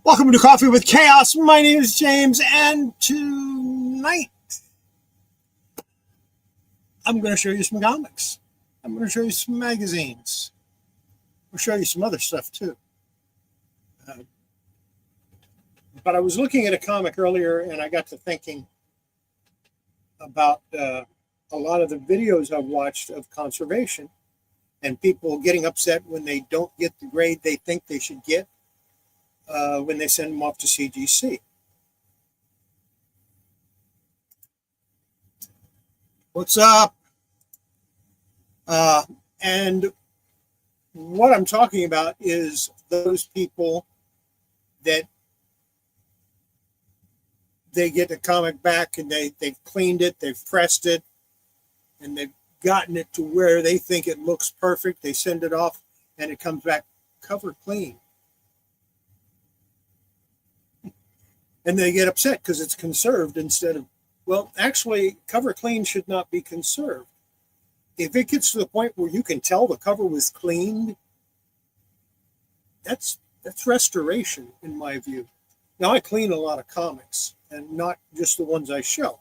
Welcome to Coffee with Chaos. My name is James, and tonight I'm going to show you some comics. I'm going to show you some magazines. I'll show you some other stuff too. But I was looking at a comic earlier, and I got to thinking about a lot of the videos I've watched of conservation and people getting upset when they don't get the grade they think they should get. When they send them off to CGC. What's up? And what I'm talking about is those people that they get the comic back and they've cleaned it, they've pressed it, and they've gotten it to where they think it looks perfect. They send it off and it comes back cover clean. And they get upset because it's conserved instead of, well, actually, cover clean should not be conserved. If it gets to the point where you can tell the cover was cleaned, that's restoration, in my view. Now, I clean a lot of comics, and not just the ones I show.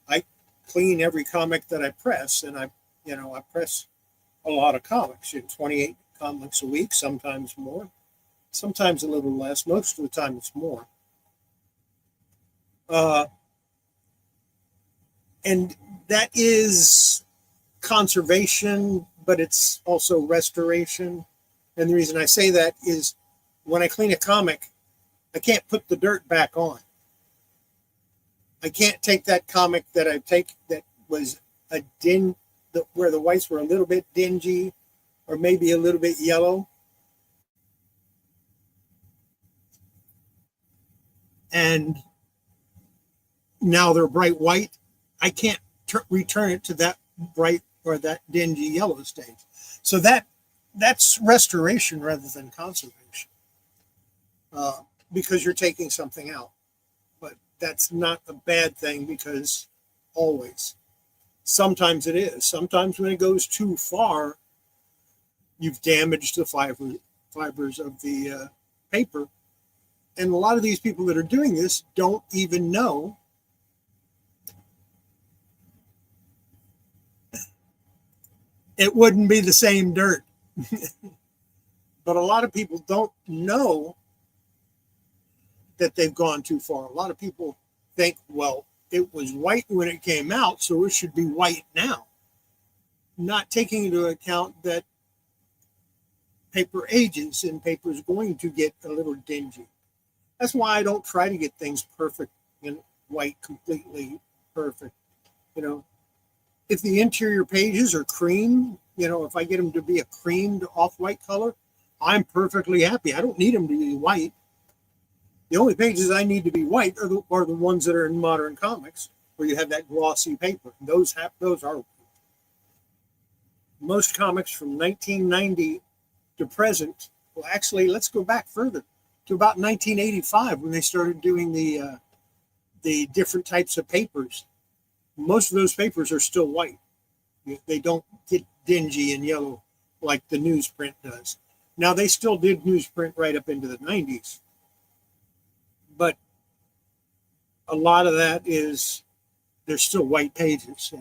I clean every comic that I press, and I press a lot of comics, 28 comics a week, sometimes more, sometimes a little less. Most of the time, it's more. And that is conservation, but it's also restoration. And the reason I say that is when I clean a comic, I can't put the dirt back on. I can't take that comic that that was where the whites were a little bit dingy or maybe a little bit yellow, and now they're bright white. I can't return it to that bright or that dingy yellow stage. So that's restoration rather than conservation, because you're taking something out. But that's not a bad thing, because sometimes it is. Sometimes when it goes too far, you've damaged the fibers of the paper. And a lot of these people that are doing this don't even know it wouldn't be the same dirt. But a lot of people don't know that they've gone too far. A lot of people think, well, it was white when it came out, so it should be white now. Not taking into account that paper ages and paper is going to get a little dingy. That's why I don't try to get things perfect and white, completely perfect. If the interior pages are cream, if I get them to be a creamed off-white color, I'm perfectly happy. I don't need them to be white. The only pages I need to be white are the ones that are in modern comics, where you have that glossy paper. Those are most comics from 1990 to present. Well, actually, let's go back further to about 1985 when they started doing the different types of papers. Most of those papers are still white. They don't get dingy and yellow like the newsprint does. Now, they still did newsprint right up into the 90s. But a lot of that is, there's still white pages.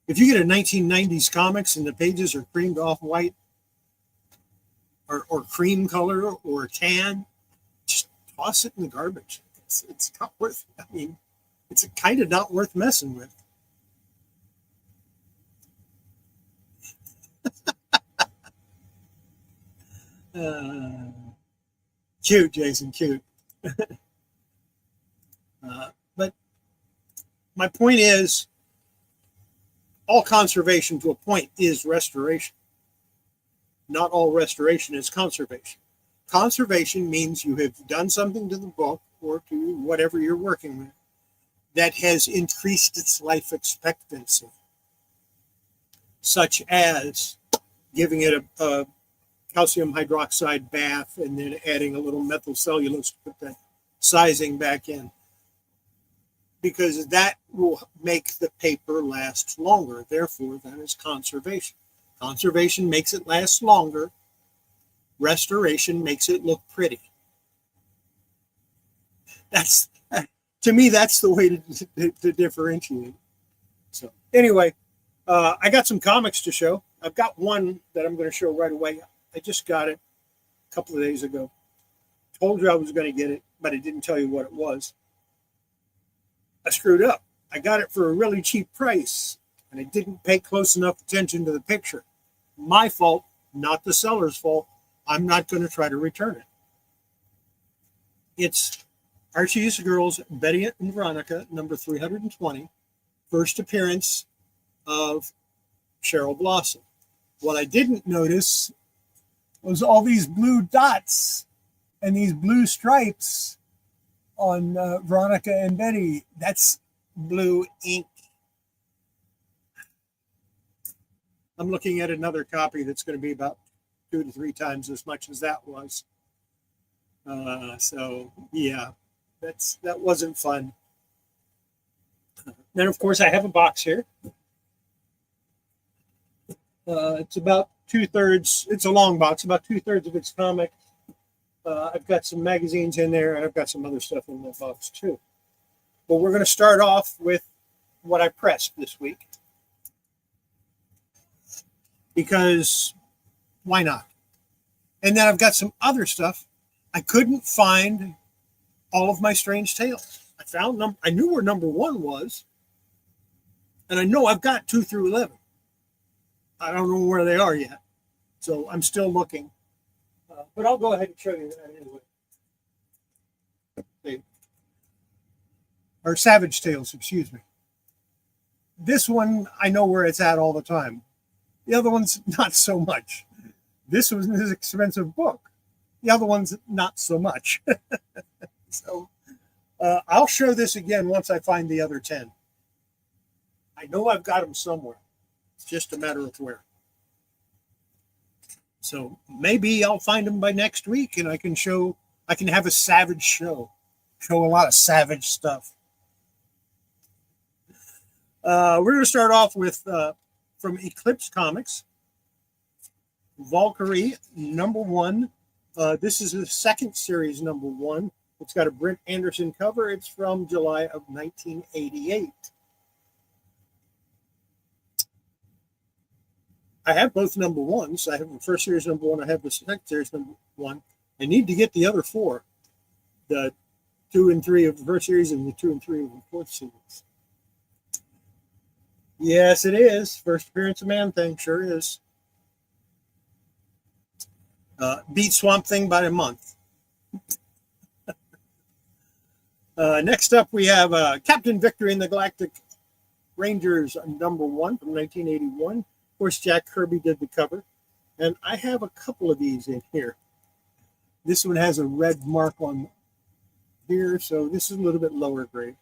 If you get a 1990s comics and the pages are creamed off white or cream color or tan, just toss it in the garbage. It's not worth, it's kind of not worth messing with. Cute, Jason, cute. But my point is, all conservation to a point is restoration. Not all restoration is conservation. Conservation means you have done something to the book or to whatever you're working with that has increased its life expectancy, such as giving it a calcium hydroxide bath and then adding a little methyl cellulose to put that sizing back in, because that will make the paper last longer. Therefore, that is conservation. Conservation makes it last longer. Restoration makes it look pretty. That's to me, that's the way to differentiate. So anyway, I got some comics to show. I've got one that I'm going to show right away. I just got it a couple of days ago. Told you I was going to get it, but I didn't tell you what it was. I screwed up. I got it for a really cheap price, and I didn't pay close enough attention to the picture. My fault, not the seller's fault. I'm not going to try to return it. It's Archie's Girls, Betty and Veronica, number 320, first appearance of Cheryl Blossom. What I didn't notice was all these blue dots and these blue stripes on Veronica and Betty. That's blue ink. I'm looking at another copy that's going to be about 2 to 3 times as much as that was. So yeah, that wasn't fun. Then of course I have a box here. It's about 2/3. It's a long box, about 2/3 of its comic. I've got some magazines in there, and I've got some other stuff in that box too. But we're going to start off with what I pressed this week, because why not? And then I've got some other stuff. I couldn't find all of my Strange Tales. I knew where number 1 was, and I know I've got 2 through 11. I don't know where they are yet, so I'm still looking. But I'll go ahead and show you that anyway. Or Savage Tales, excuse me. This one, I know where it's at all the time. The other one's not so much. This was an expensive book. The other one's not so much. So I'll show this again once I find the other 10. I know I've got them somewhere. It's just a matter of where. So maybe I'll find them by next week, and I can have a Savage show a lot of Savage stuff. We're going to start off with from Eclipse Comics, Valkyrie number 1. This is the second series number 1. It's got a Brent Anderson cover. It's from July of 1988. I have both number 1s. I have the first series number 1. I have the second series number 1. I need to get the other 4. The 2 and 3 of the first series and the 2 and 3 of the fourth series. Yes, it is. First appearance of Man-Thing. Sure is. Beat Swamp Thing by a month. Next up, we have Captain Victory and the Galactic Rangers number 1 from 1981. Of course, Jack Kirby did the cover. And I have a couple of these in here. This one has a red mark on here, so this is a little bit lower grade.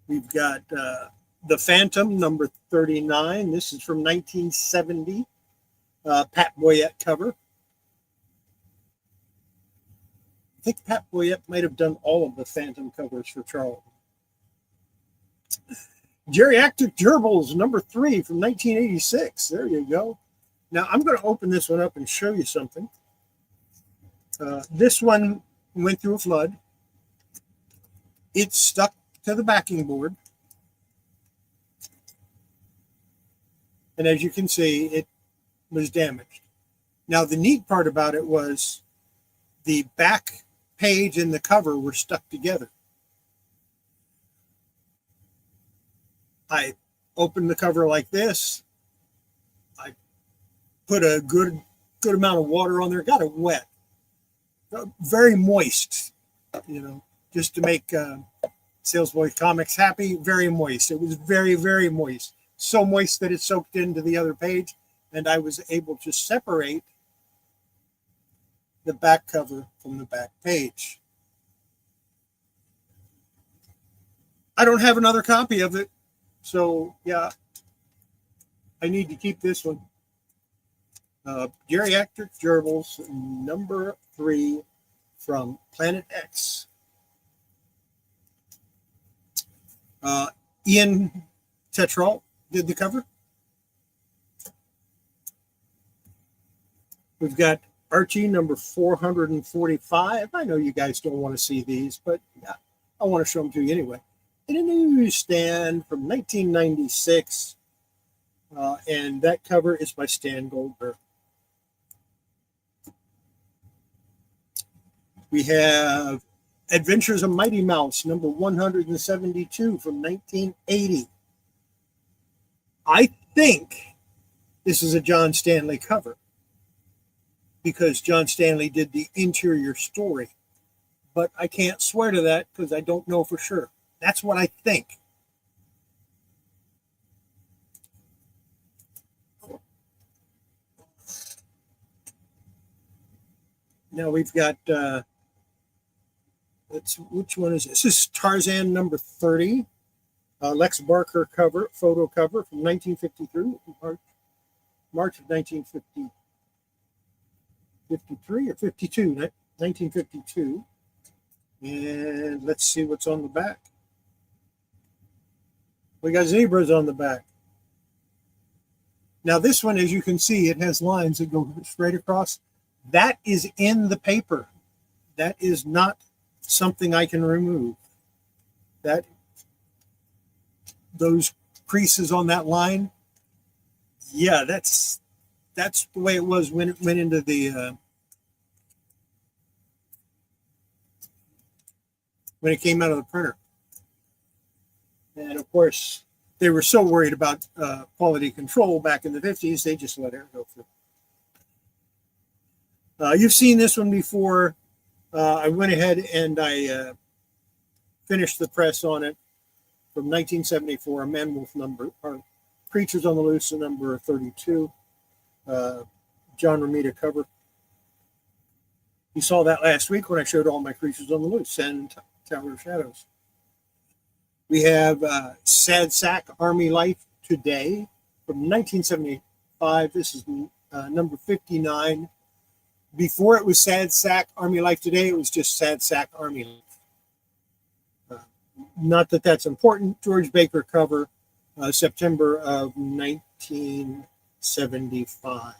We've got The Phantom, number 39. This is from 1970. Pat Boyette cover. I think Pat Boyette might have done all of the Phantom covers for Charlton. Geriatric Gerbils, number 3 from 1986. There you go. Now, I'm going to open this one up and show you something. This one went through a flood. It stuck to the backing board. And as you can see, it was damaged. Now, the neat part about it was the back page and the cover were stuck together. I opened the cover like this. I put a good amount of water on there, got it wet. Very moist, just to make Salesboy Comics happy. Very moist. It was very, very moist. So moist that it soaked into the other page, and I was able to separate the back cover from the back page. I don't have another copy of it, so yeah, I need to keep this one. Geriatric Gerbils, number 3 from Planet X. Ian Tetrall did the cover. We've got Archie number 445. I know you guys don't want to see these, but yeah, I want to show them to you anyway. In a newsstand from 1996, and that cover is by Stan Goldberg. We have Adventures of Mighty Mouse, number 172 from 1980. I think this is a John Stanley cover because John Stanley did the interior story, but I can't swear to that because I don't know for sure. That's what I think. Now we've got, which one is this? This is Tarzan number 30, Lex Barker cover, photo cover from 1953, March of 1953 or 52, 1952. And let's see what's on the back. We got zebras on the back. Now this one, as you can see, it has lines that go straight across. That is in the paper. That is not something I can remove. That those creases on that line, yeah, that's the way it was when it went into the when it came out of the printer. And of course, they were so worried about quality control back in the 50s, they just let air go through. You've seen this one before. I went ahead and I finished the press on it from 1974, a Man Wolf number, or Creatures on the Loose, number 32, John Romita cover. You saw that last week when I showed all my Creatures on the Loose and Tower of Shadows. We have Sad Sack Army Life Today from 1975. This is number 59. Before it was Sad Sack Army Life Today, it was just Sad Sack Army Life. Not that that's important. George Baker cover, September of 1975.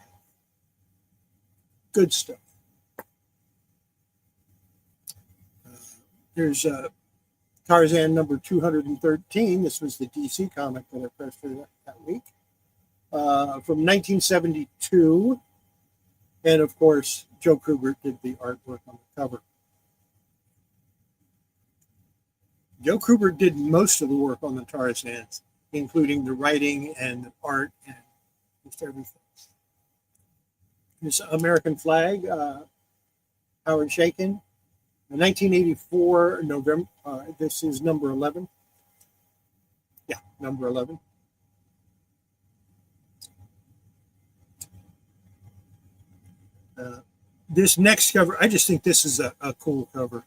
Good stuff. Here's Tarzan number 213. This was the DC comic that I pressed for that week. From 1972. And of course, Joe Kubert did the artwork on the cover. Joe Kubert did most of the work on the Tarzans, including the writing and the art and just everything. This American flag, Howard Shakin. 1984, November. This is number 11. Yeah, number 11. This next cover, I just think this is a cool cover.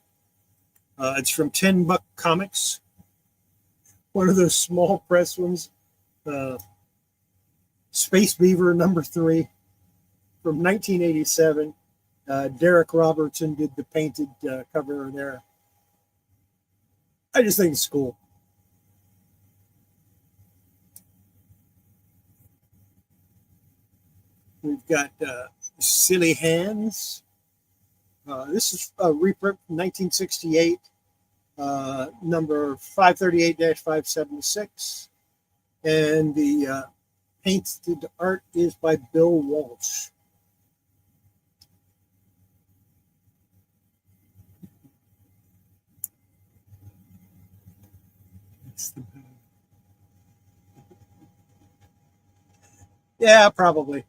It's from 10 Buck Comics. One of those small press ones. Space Beaver number 3 from 1987. Derek Robertson did the painted cover there. I just think it's cool. We've got Silly Hands. This is a reprint from 1968, number 538-576. And the painted art is by Bill Walsh. Yeah, probably.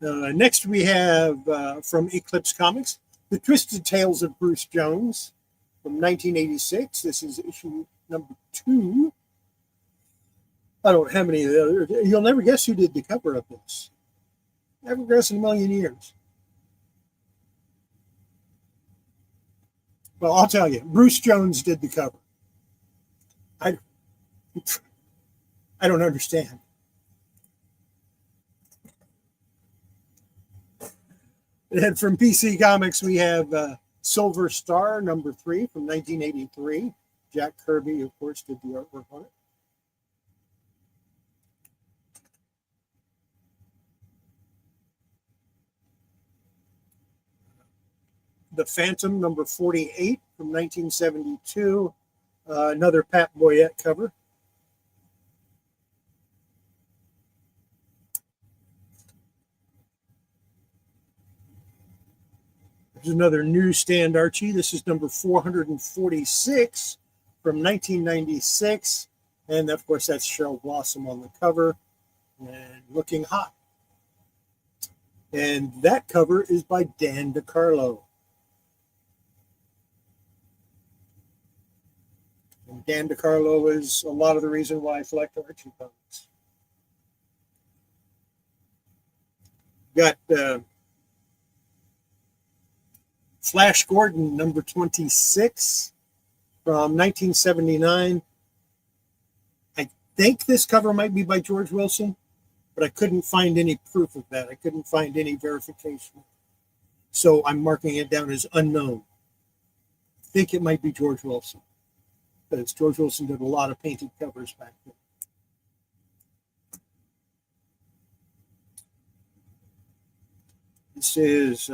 Next, we have from Eclipse Comics, The Twisted Tales of Bruce Jones from 1986. This is issue number 2. I don't have any of the others. You'll never guess who did the cover of this. Never guess in a million years. Well, I'll tell you. Bruce Jones did the cover. I don't understand. And from PC Comics, we have Silver Star, number 3 from 1983. Jack Kirby, of course, did the artwork on it. The Phantom, number 48 from 1972. Another Pat Boyette cover. There's another newsstand Archie. This is number 446 from 1996. And of course, that's Cheryl Blossom on the cover and looking hot. And that cover is by Dan DiCarlo. And Dan DiCarlo is a lot of the reason why I collect Archie comics. Got Flash Gordon, number 26 from 1979. I think this cover might be by George Wilson, but I couldn't find any proof of that. I couldn't find any verification. So I'm marking it down as unknown. I think it might be George Wilson, because George Wilson did a lot of painted covers back then. This is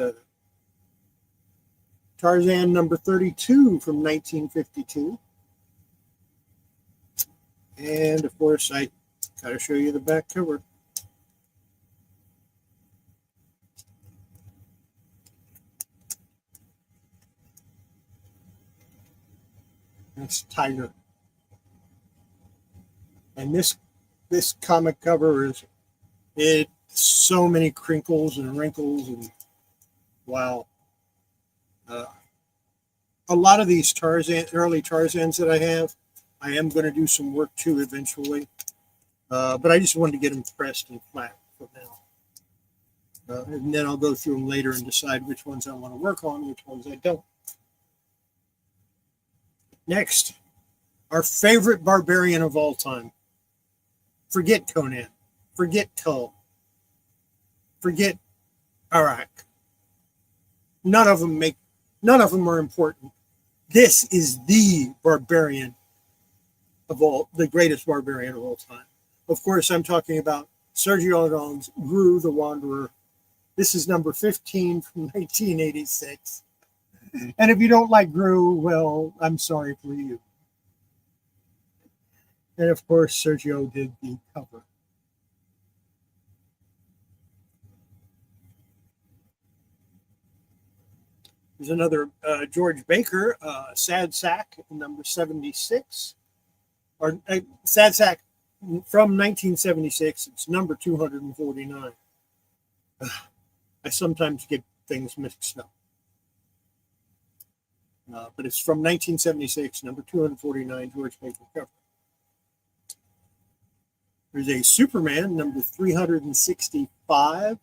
Tarzan number 32 from 1952. And of course, I got to show you the back cover. That's Tiger. And this comic cover is so many crinkles and wrinkles, and wow. A lot of these early Tarzans that I am going to do some work too eventually. But I just wanted to get them pressed and flat for now. And then I'll go through them later and decide which ones I want to work on, which ones I don't. Next, our favorite barbarian of all time. Forget Conan. Forget Kull. Forget Arak. None of them are important. This is the barbarian of all, the greatest barbarian of all time. Of course, I'm talking about Sergio Aragon's Gru the Wanderer. This is number 15 from 1986. And if you don't like Gru, well, I'm sorry for you. And of course, Sergio did the cover. There's another George Baker, Sad Sack, number 76. Or Sad Sack from 1976. It's number 249. I sometimes get things mixed up. But it's from 1976, number 249, George Baker cover. There's a Superman, number 365,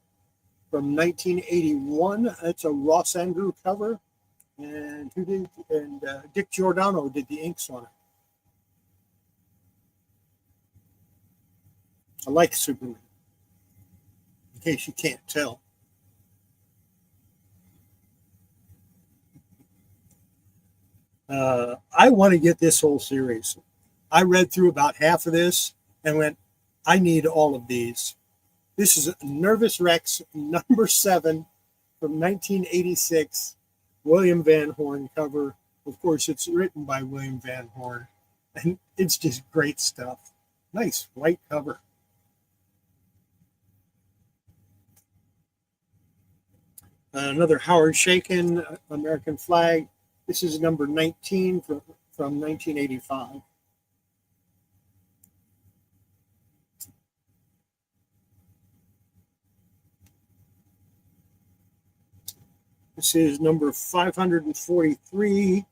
from 1981. That's a Ross Andrew cover. And Dick Giordano did the inks on it. I like Superman, in case you can't tell. I want to get this whole series. I read through about half of this and went, I need all of these. This is Nervous Rex number 7 from 1986, William Van Horn cover. Of course, it's written by William Van Horn, and it's just great stuff. Nice white cover. Another Howard Shakin, American Flag. This is number 19 from 1985. This is number 543,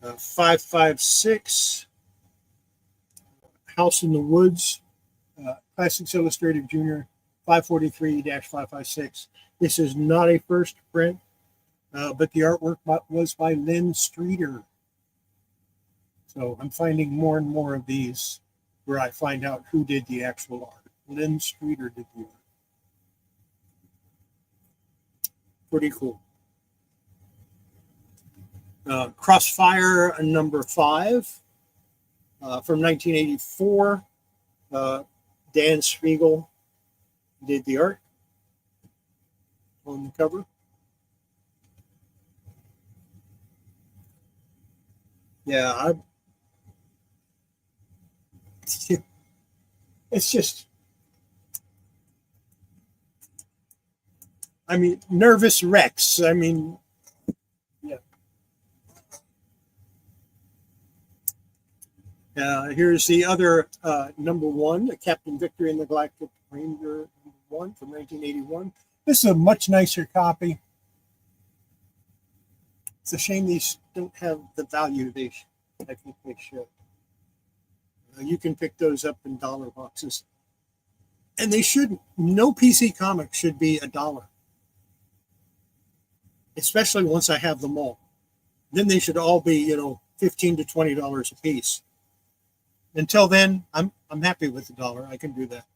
556, House in the Woods, Classics Illustrated Junior, 543-556. This is not a first print, but the artwork was by Lynn Streeter. So I'm finding more and more of these where I find out who did the actual art. Lynn Streeter did the art. Pretty cool. Crossfire number 5 from 1984. Dan Spiegel did the art on the cover. Yeah, it's just, I mean, nervous wrecks. I mean, yeah. Here's the other number one, Captain Victory and the Galactic Ranger one from 1981. This is a much nicer copy. It's a shame these don't have the value I think they should. You can pick those up in dollar boxes, and they shouldn't. No PC comic should be $1, especially once I have them all. Then they should all be, $15 to $20 a piece. Until then, I'm happy with $1. I can do that.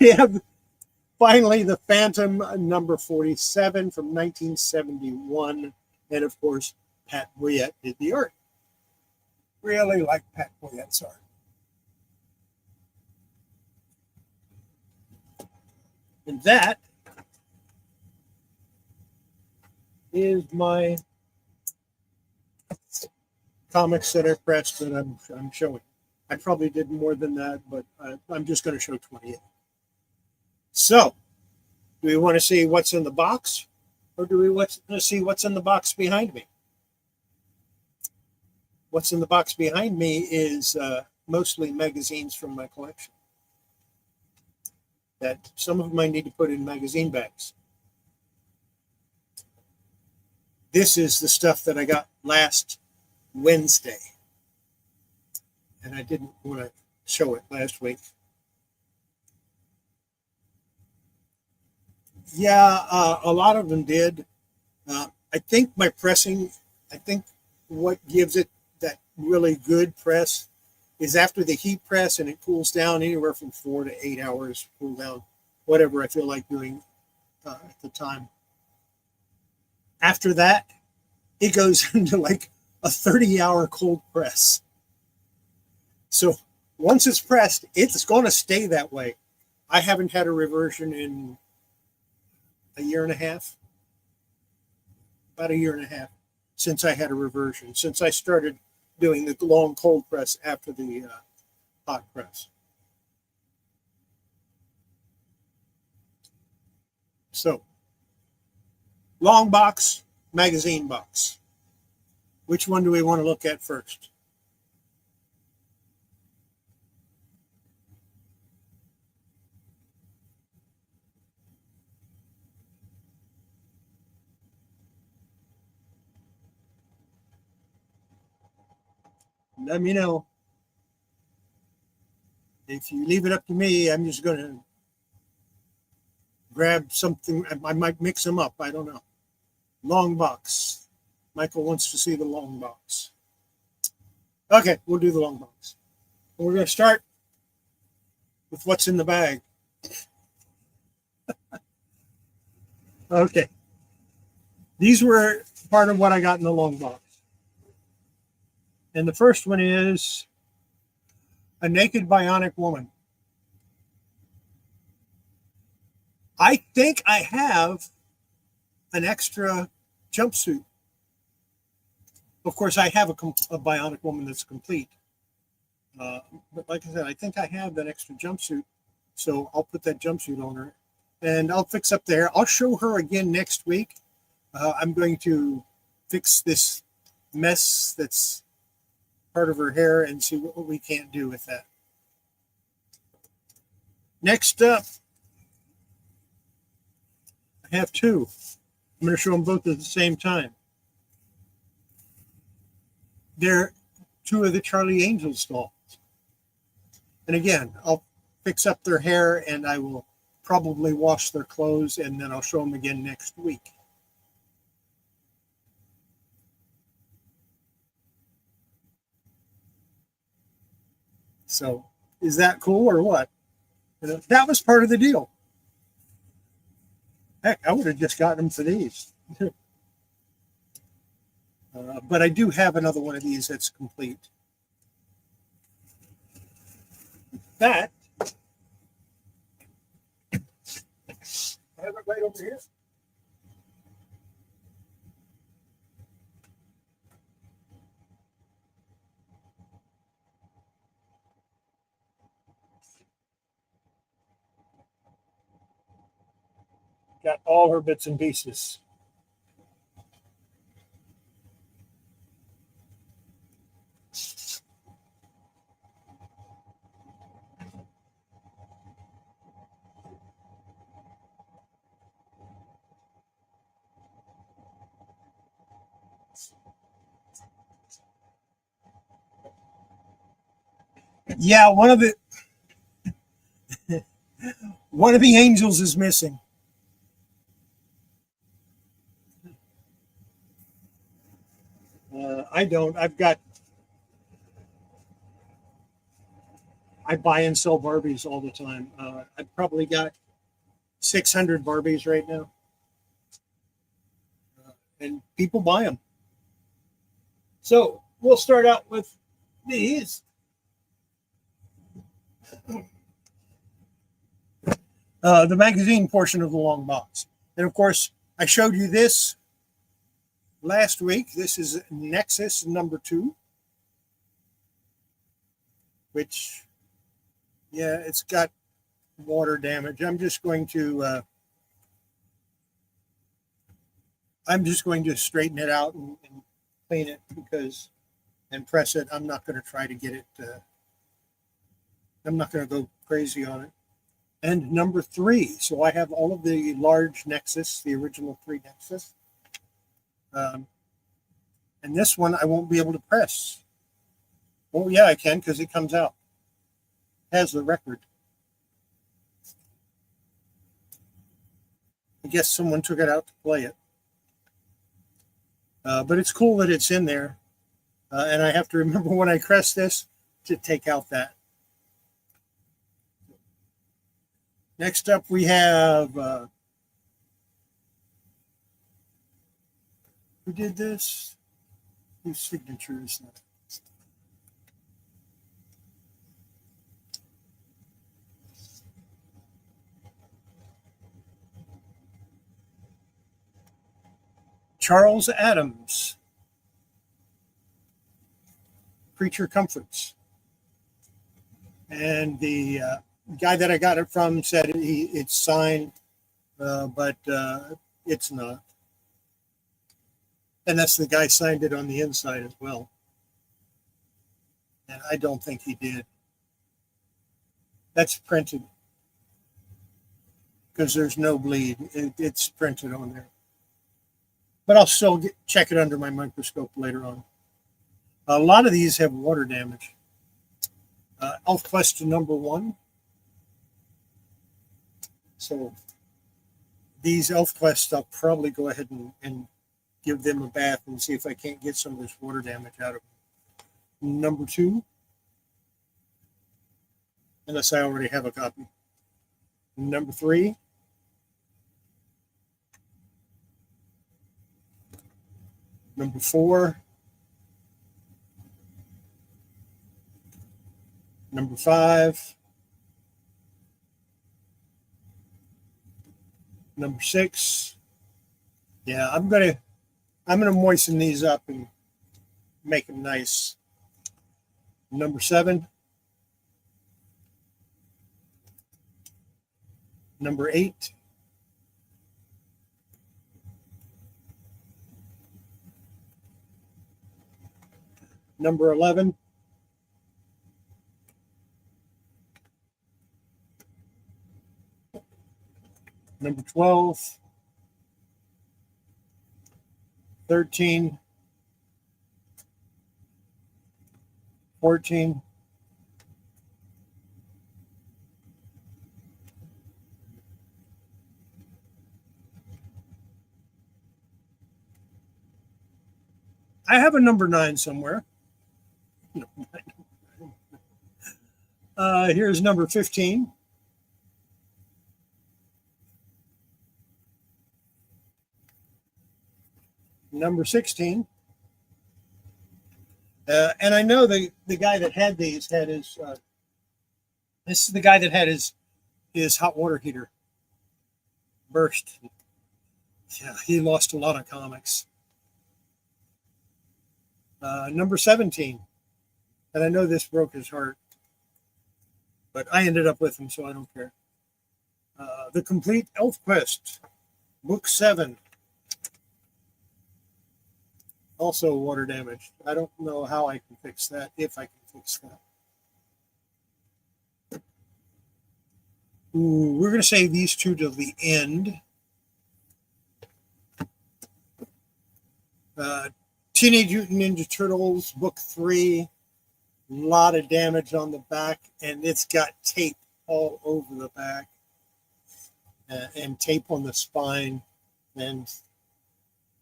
We have finally the Phantom number 47 from 1971, and of course Pat Boyette did the art. Really like Pat Boyette's art. And that is my comics that I pressed that I'm showing. I probably did more than that, but I'm just going to show 28. So, do we want to see what's in the box, or do we want to see what's in the box behind me? What's in the box behind me is mostly magazines from my collection. That some of them I need to put in magazine bags. This is the stuff that I got last Wednesday, and I didn't want to show it last week. Yeah, a lot of them did. I think my pressing, I think what gives it that really good press is after the heat press and it cools down anywhere from 4 to 8 hours, cool down, whatever I feel like doing at the time. After that, it goes into like a 30-hour cold press. So once it's pressed, it's going to stay that way. I haven't had a reversion in a year and a half, about a year and a half since I had a reversion, since I started doing the long cold press after the hot press. So, long box, magazine box. Which one do we want to look at first? Let me know. If you leave it up to me, I'm just going to grab something. I might mix them up. I don't know. Long box. Michael wants to see the long box. Okay, we'll do the long box. We're going to start with what's in the bag. Okay. These were part of what I got in the long box. And the first one is a naked bionic woman. I think I have an extra jumpsuit. Of course, I have a bionic woman that's complete. But like I said, I think I have that extra jumpsuit. So I'll put that jumpsuit on her. And I'll fix up there. I'll show her again next week. I'm going to fix this mess that's part of her hair and see what we can't do with that. Next up, I have two. I'm going to show them both at the same time. They're two of the Charlie Angels dolls. And again, I'll fix up their hair and I will probably wash their clothes and then I'll show them again next week. So, is that cool or what? That was part of the deal. Heck, I would have just gotten them for these. But I do have another one of these that's complete. That, I have it right over here. Got all her bits and pieces. Yeah, one of the angels is missing. I don't. I buy and sell Barbies all the time. I've probably got 600 Barbies right now, and people buy them. So we'll start out with these. The magazine portion of the long box. And of course, I showed you this last week. This is Nexus number 2, which, yeah, it's got water damage. I'm just going to straighten it out and clean it and press it. I'm not going to try to get it. I'm not going to go crazy on it. And number 3. So I have all of the large Nexus, the original 3 Nexus. And this one I won't be able to press. Oh, yeah, I can, because it comes out. It has the record. I guess someone took it out to play it. But it's cool that it's in there. And I have to remember when I press this to take out that. Next up, we have, who did this? Whose signature is that? Charles Adams, Creature Comforts. And the guy that I got it from said it's signed, but it's not. And that's the guy signed it on the inside as well. And I don't think he did. That's printed because there's no bleed. It's printed on there. But I'll still check it under my microscope later on. A lot of these have water damage. ElfQuest number 1. So these ElfQuests, I'll probably go ahead and give them a bath and see if I can't get some of this water damage out of them. Number 2. Unless I already have a copy. Number 3. Number 4. Number 5. Number 6. Yeah, I'm gonna moisten these up and make them nice. Number 7. Number 8. Number 11. Number 12. 13. 14. 'I have a number 9 somewhere. Here's number 15. Number 16. And I know the guy that had these had his, this is the guy that had his hot water heater burst. Yeah, he lost a lot of comics. Number 17. And I know this broke his heart, but I ended up with him, so I don't care. The Complete ElfQuest Book 7. Also water damaged. I don't know how I can fix that, if I can fix that. Ooh, we're going to save these two till the end. Teenage Mutant Ninja Turtles, Book 3. A lot of damage on the back, and it's got tape all over the back and tape on the spine. And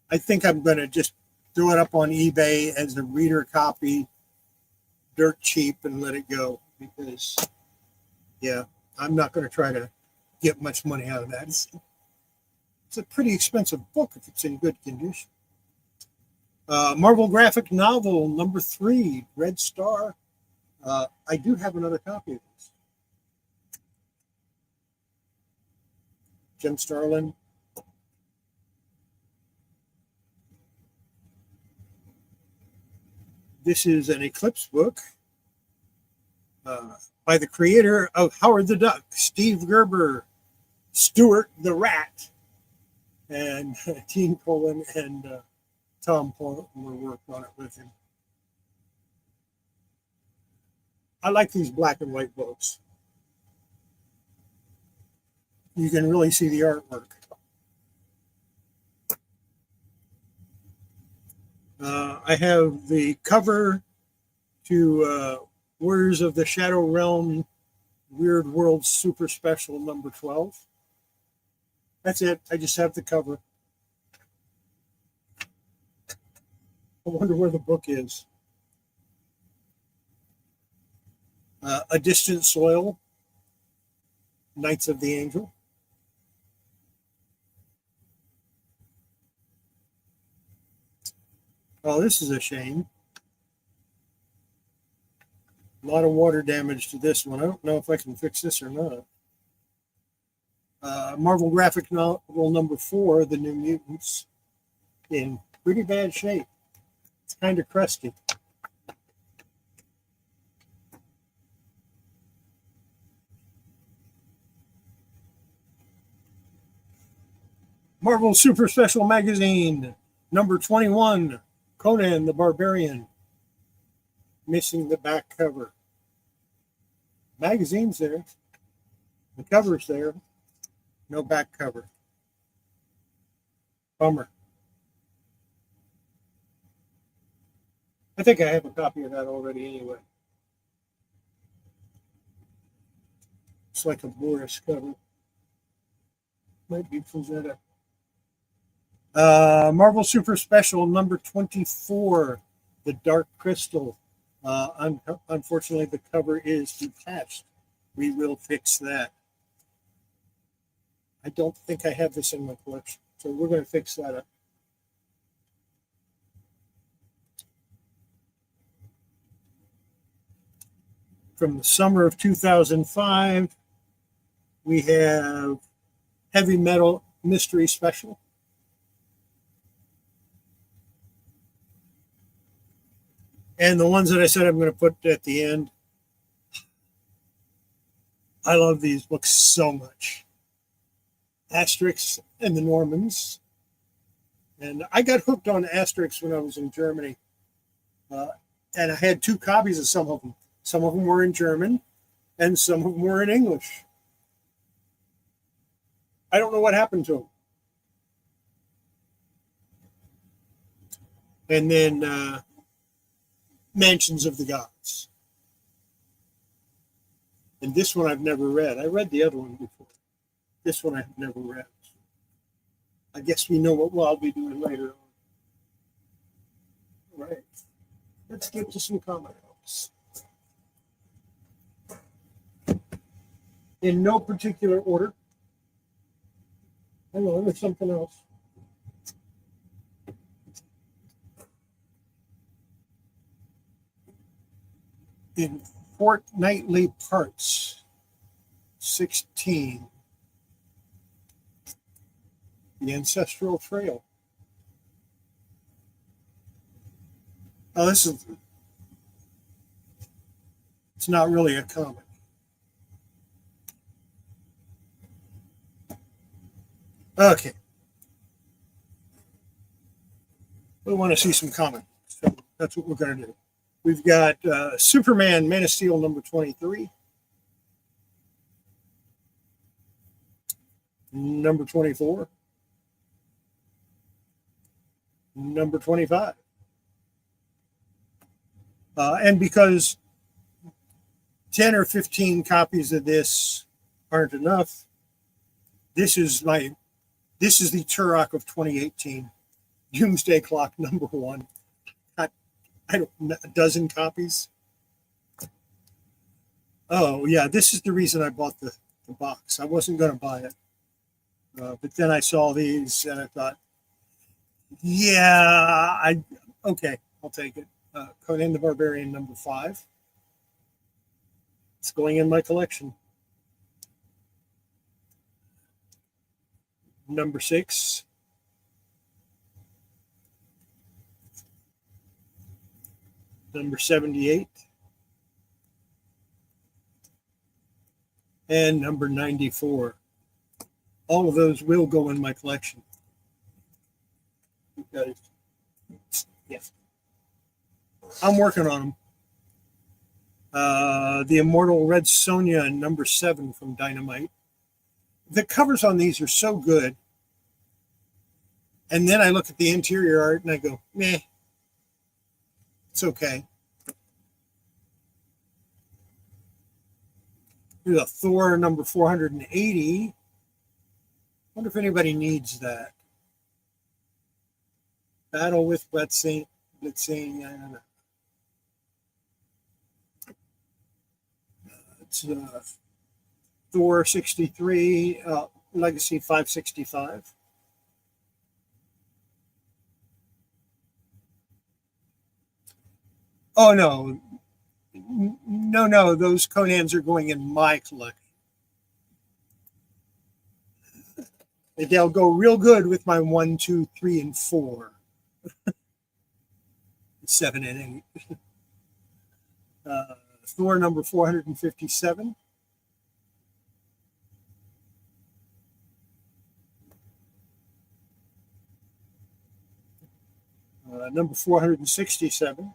I think I'm going to just throw it up on eBay as a reader copy, dirt cheap, and let it go. Because, yeah, I'm not going to try to get much money out of that. It's a pretty expensive book if it's in good condition. Marvel graphic novel number 3, Red Star. I do have another copy of this. Jim Starlin. This is an Eclipse book by the creator of Howard the Duck, Steve Gerber, Stuart the Rat, and Gene Colan and Tom Palmer worked on it with him. I like these black and white books. You can really see the artwork. I have the cover to Warriors of the Shadow Realm Weird World Super Special number 12. That's it. I just have the cover. I wonder where the book is. A Distant Soil, Knights of the Angel. Oh, this is a shame. A lot of water damage to this one. I don't know if I can fix this or not. Marvel graphic novel number 4, The New Mutants, in pretty bad shape. It's kind of crusty. Marvel Super Special Magazine, number 21, Conan the Barbarian. Missing the back cover. Magazine's there. The cover's there. No back cover. Bummer. I think I have a copy of that already anyway. It's like a Boris cover. Might be Frazetta. Marvel Super Special number 24, The Dark Crystal. Unfortunately, the cover is detached. We will fix that. I don't think I have this in my collection, so we're going to fix that up. From the summer of 2005, we have Heavy Metal Mystery Special. And the ones that I said I'm going to put at the end. I love these books so much. Asterix and the Normans. And I got hooked on Asterix when I was in Germany. And I had 2 copies of some of them. Some of them were in German, and some of them were in English. I don't know what happened to them. And then Mansions of the Gods. And this one I've never read. I read the other one before. This one I've never read. I guess we know what I'll be doing later on. All right. Let's get to some comic books. In no particular order. Hang on, there's something else. In fortnightly parts, 16. The Ancestral Trail. Oh, it's not really a comic. Okay. We want to see some comic. So that's what we're going to do. We've got Superman, Man of Steel number 23. Number 24. Number 25. And because 10 or 15 copies of this aren't enough, this is the Turok of 2018. Doomsday Clock number 1. I don't know, a dozen copies. Oh, yeah, this is the reason I bought the box. I wasn't going to buy it. But then I saw these and I thought, yeah, okay, I'll take it. Conan the Barbarian number 5. It's going in my collection. Number 6. Number 78. And number 94. All of those will go in my collection. Because, yeah, I'm working on them. The Immortal Red Sonja, number 7 from Dynamite. The covers on these are so good. And then I look at the interior art and I go, meh, it's okay. Here's a Thor number 480. Wonder if anybody needs that. Battle with Blitzing, I don't know. It's Thor 63, Legacy 565. Oh, no. No, those Conans are going in my collection. They'll go real good with my 1, 2, 3, and 4. 7 and 8. Thor number 457. Number 467.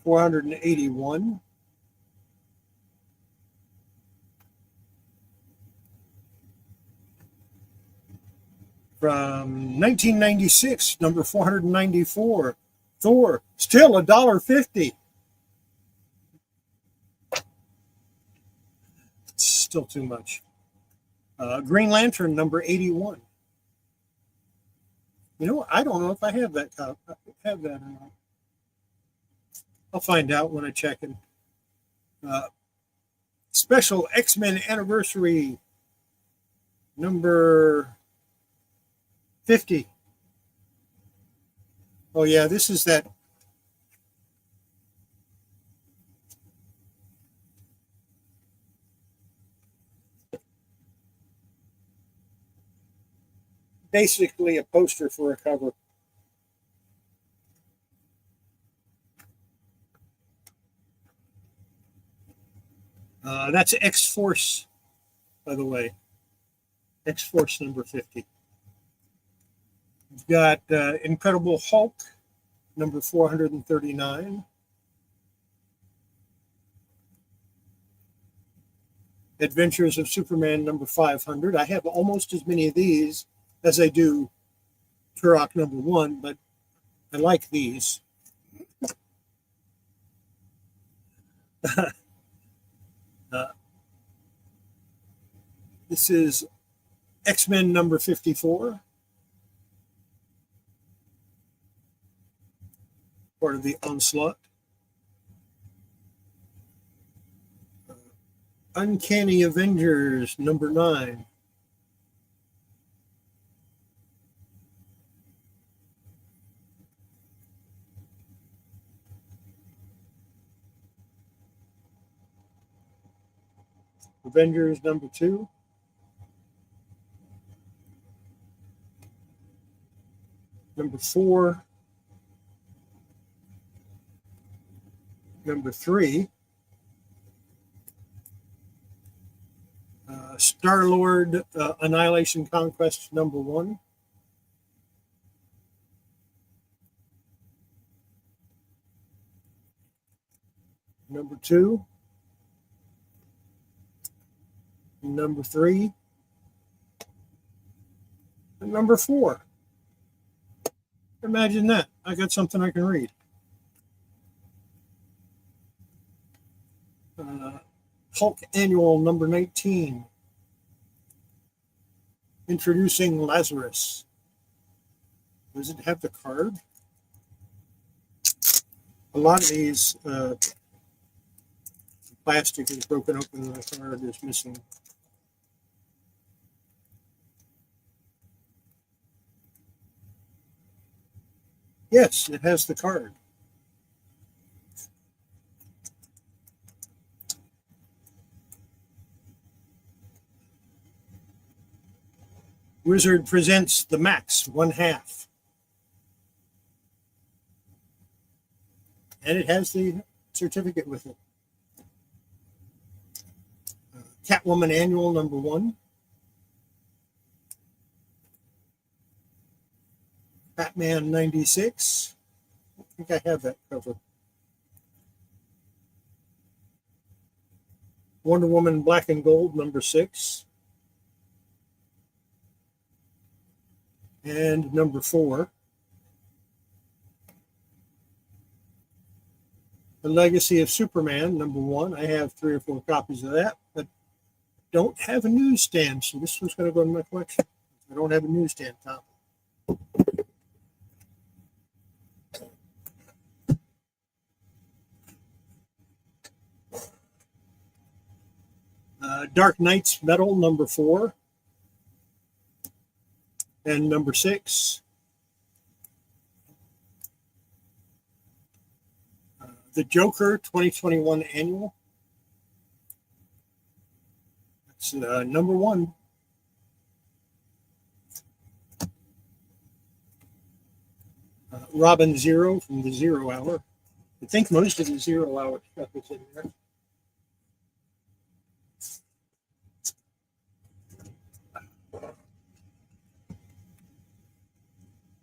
$481. From 1996, number 494, Thor, still $1.50. It's still too much. Green Lantern, number 81. You know, I don't know if I have that or not. I'll find out when I check it. Special X-Men Anniversary, number 50. Oh, yeah, this is that. Basically a poster for a cover. That's X-Force, by the way. X-Force number 50. We've got Incredible Hulk, number 439. Adventures of Superman, number 500. I have almost as many of these as I do Turok number 1, but I like these. This is X-Men number 54. Part of the Onslaught. Uncanny Avengers number 9. Avengers number 2. Number 4. Number 3. Star-Lord Annihilation Conquest #1. #2. #3. And #4. Imagine that. I got something I can read. Hulk Annual #19. Introducing Lazarus. Does it have the card? A lot of these plastic is broken open and the card is missing. Yes, it has the card. Wizard presents the Max 1/2. And it has the certificate with it. Catwoman Annual #1. Batman 96. I think I have that cover. Wonder Woman Black and Gold #6. And #4. The Legacy of Superman #1. I have 3 or 4 copies of that, but don't have a newsstand, so this one's going to go in my collection. I don't have a newsstand copy. Dark Knight's Metal #4 and #6. The Joker 2021 Annual. That's #1. Robin Zero from the 0 Hour. I think most of the 0 Hour stuff is in there.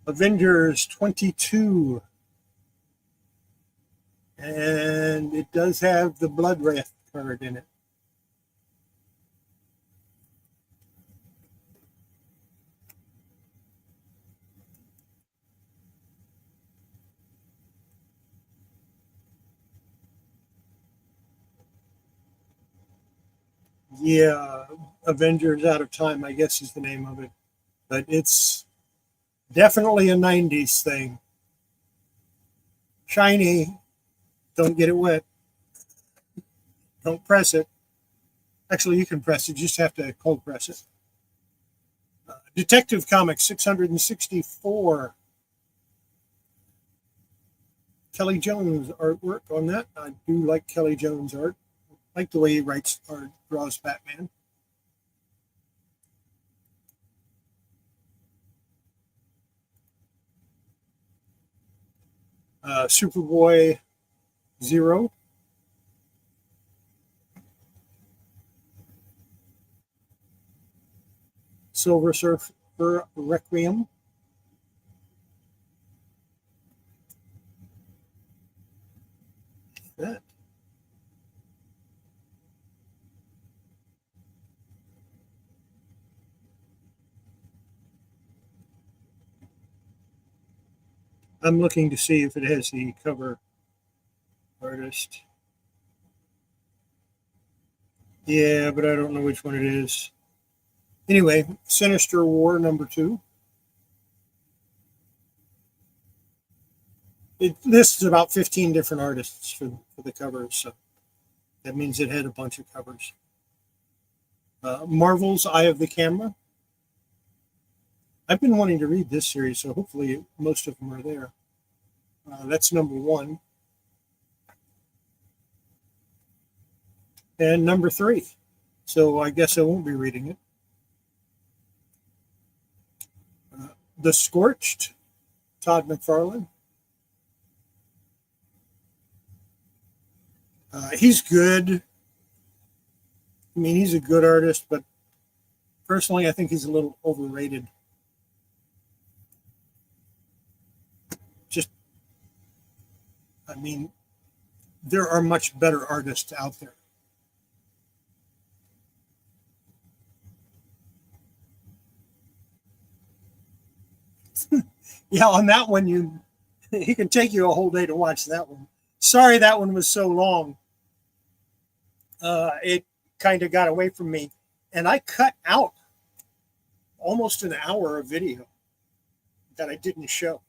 Avengers 22. And it does have the Blood Wrath card in it. Yeah, Avengers Out of Time, I guess is the name of it. But it's definitely a 90s thing. Shiny. Don't get it wet. Don't press it. Actually, you can press it. You just have to cold press it. Detective Comics 664. Kelly Jones artwork on that. I do like Kelly Jones art. I like the way he writes or draws Batman. Superboy 0. Silver Surfer Requiem. That. I'm looking to see if it has the cover artist. Yeah, but I don't know which one it is. Anyway, Sinister War #2. It lists about 15 different artists for the covers, so that means it had a bunch of covers. Marvel's Eye of the Camera. I've been wanting to read this series, so hopefully most of them are there. That's #1. And #3. So I guess I won't be reading it. The Scorched, Todd McFarlane. He's good. I mean, he's a good artist, but Personally, I think he's a little overrated. Just, I mean, there are much better artists out there. Yeah, on that one, it can take you a whole day to watch that one. Sorry that one was so long. It kind of got away from me. And I cut out almost an hour of video that I didn't show.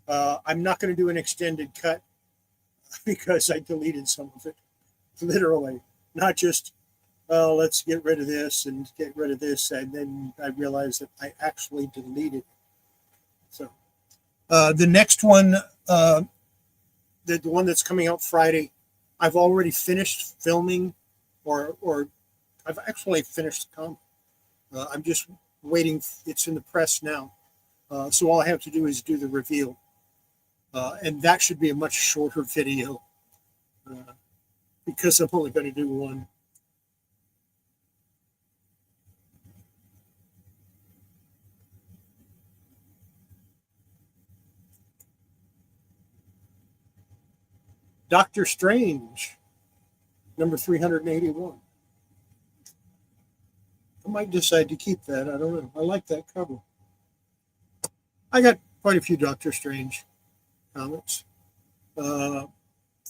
I'm not going to do an extended cut because I deleted some of it, literally. Not just, let's get rid of this and get rid of this. And then I realized that I actually deleted. So the next one, the one that's coming out Friday, I've already finished filming, or I've actually finished the comic. I'm just waiting. It's in the press now. So all I have to do is do the reveal. And that should be a much shorter video because I'm only going to do one. Doctor Strange, number 381. I might decide to keep that. I don't know. I like that cover. I got quite a few Doctor Strange comics.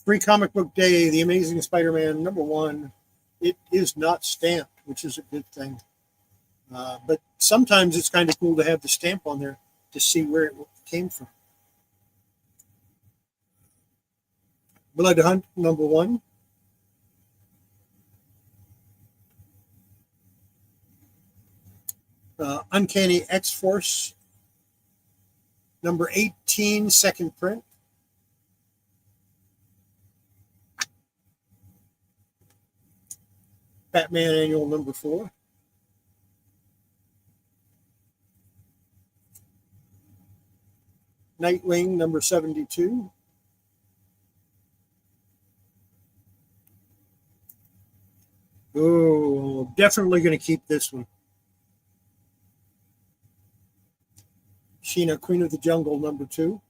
Free Comic Book Day, The Amazing Spider-Man, number 1. It is not stamped, which is a good thing. But sometimes it's kind of cool to have the stamp on there to see where it came from. Blood Hunt, number 1. Uncanny X-Force, number 18, second print. Batman Annual, number 4. Nightwing, number 72. Oh, definitely going to keep this one. Sheena, Queen of the Jungle, number 2.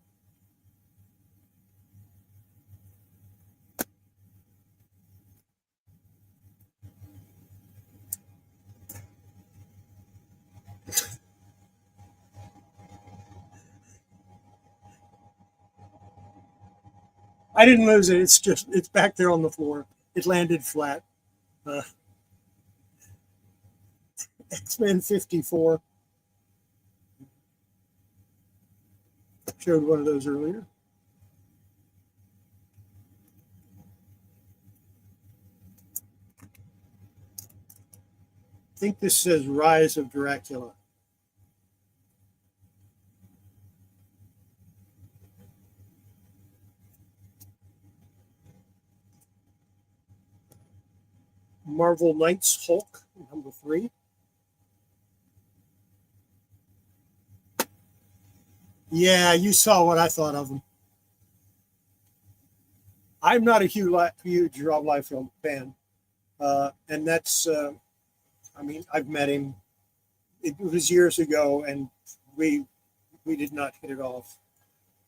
I didn't lose it. It's back there on the floor. It landed flat. X-Men 54. Showed one of those earlier. I think this says Rise of Dracula. Marvel Knights Hulk, number 3. Yeah, you saw what I thought of him. I'm not a huge Rob Liefeld fan. And that's, I mean, I've met him. It was years ago, and we did not hit it off.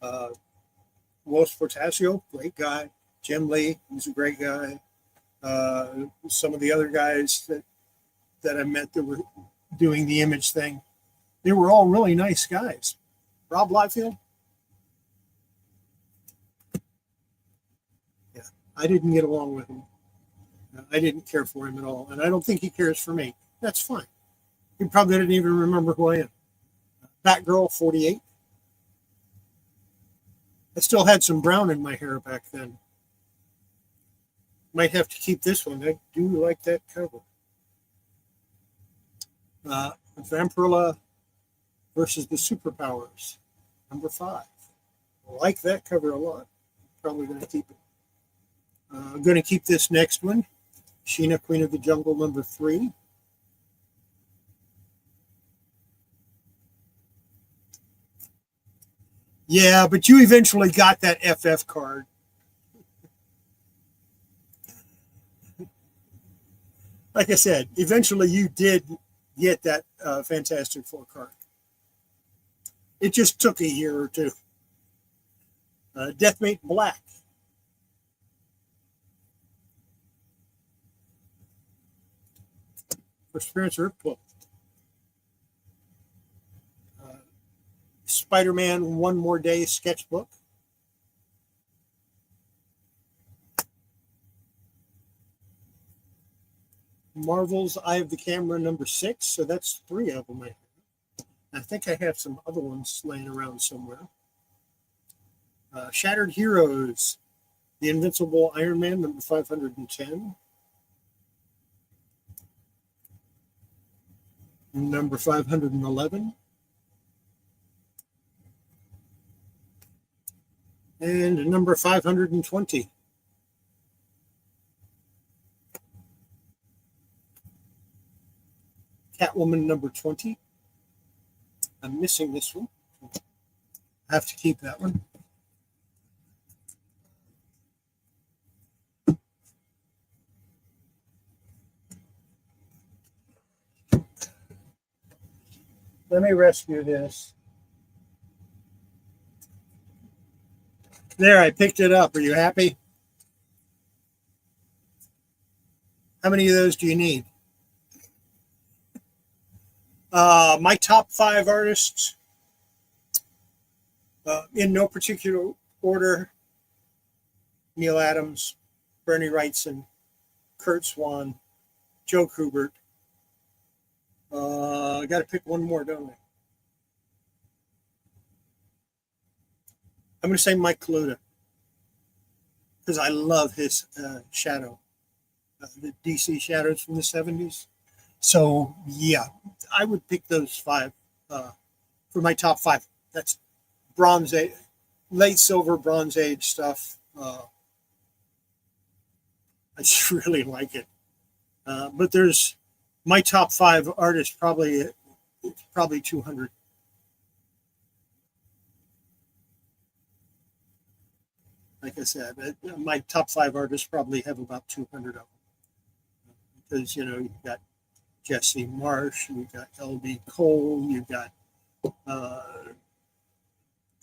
Los Portasio, great guy. Jim Lee, he's a great guy. Some of the other guys that I met that were doing the Image thing, they were all really nice guys. Rob Liefeld, yeah, I didn't get along with him. I didn't care for him at all, and I don't think he cares for me. That's fine. He probably didn't even remember who I am. Batgirl 48. I still had some brown in my hair back then. Might have to keep this one. I do like that cover. Vampirilla versus the Superpowers, number 5. I like that cover a lot. Probably going to keep it. I'm going to keep this next one. Sheena, Queen of the Jungle, number 3. Yeah, but you eventually got that FF card. Like I said, eventually you did get that Fantastic Four card. It just took a year or two. Deathmate Black. First appearance Book. Spider-Man One More Day sketchbook. Marvel's Eye of the Camera #6. So that's 3 of them. I think I have some other ones laying around somewhere. Shattered Heroes. The Invincible Iron Man #510. #511. And #520. Catwoman #20. I'm missing this one. I have to keep that one. Let me rescue this. There, I picked it up. Are you happy? How many of those do you need? My top 5 artists, in no particular order: Neil Adams, Bernie Wrightson, Kurt Swan, Joe Kubert. I got to pick one more, don't I? I'm going to say Mike Kaluta, because I love his shadow, the DC shadows from the 70s. So, yeah, I would pick those 5 for my top 5. That's Bronze Age, late Silver, Bronze Age stuff. I just really like it. But there's my top 5 artists, probably 200. Like I said, my top 5 artists probably have about 200 of them. Because, you've got Jesse Marsh, you've got L.B. Cole, you've got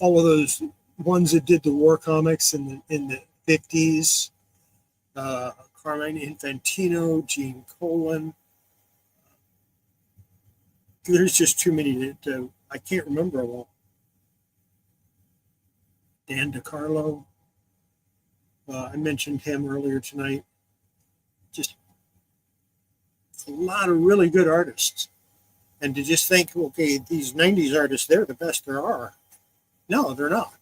all of those ones that did the war comics in the 50s. Carmine Infantino, Gene Colan. There's just too many that I can't remember them all. Dan DiCarlo. I mentioned him earlier tonight. Just a lot of really good artists. And to just think, okay, these 90s artists, they're the best there are. No, they're not.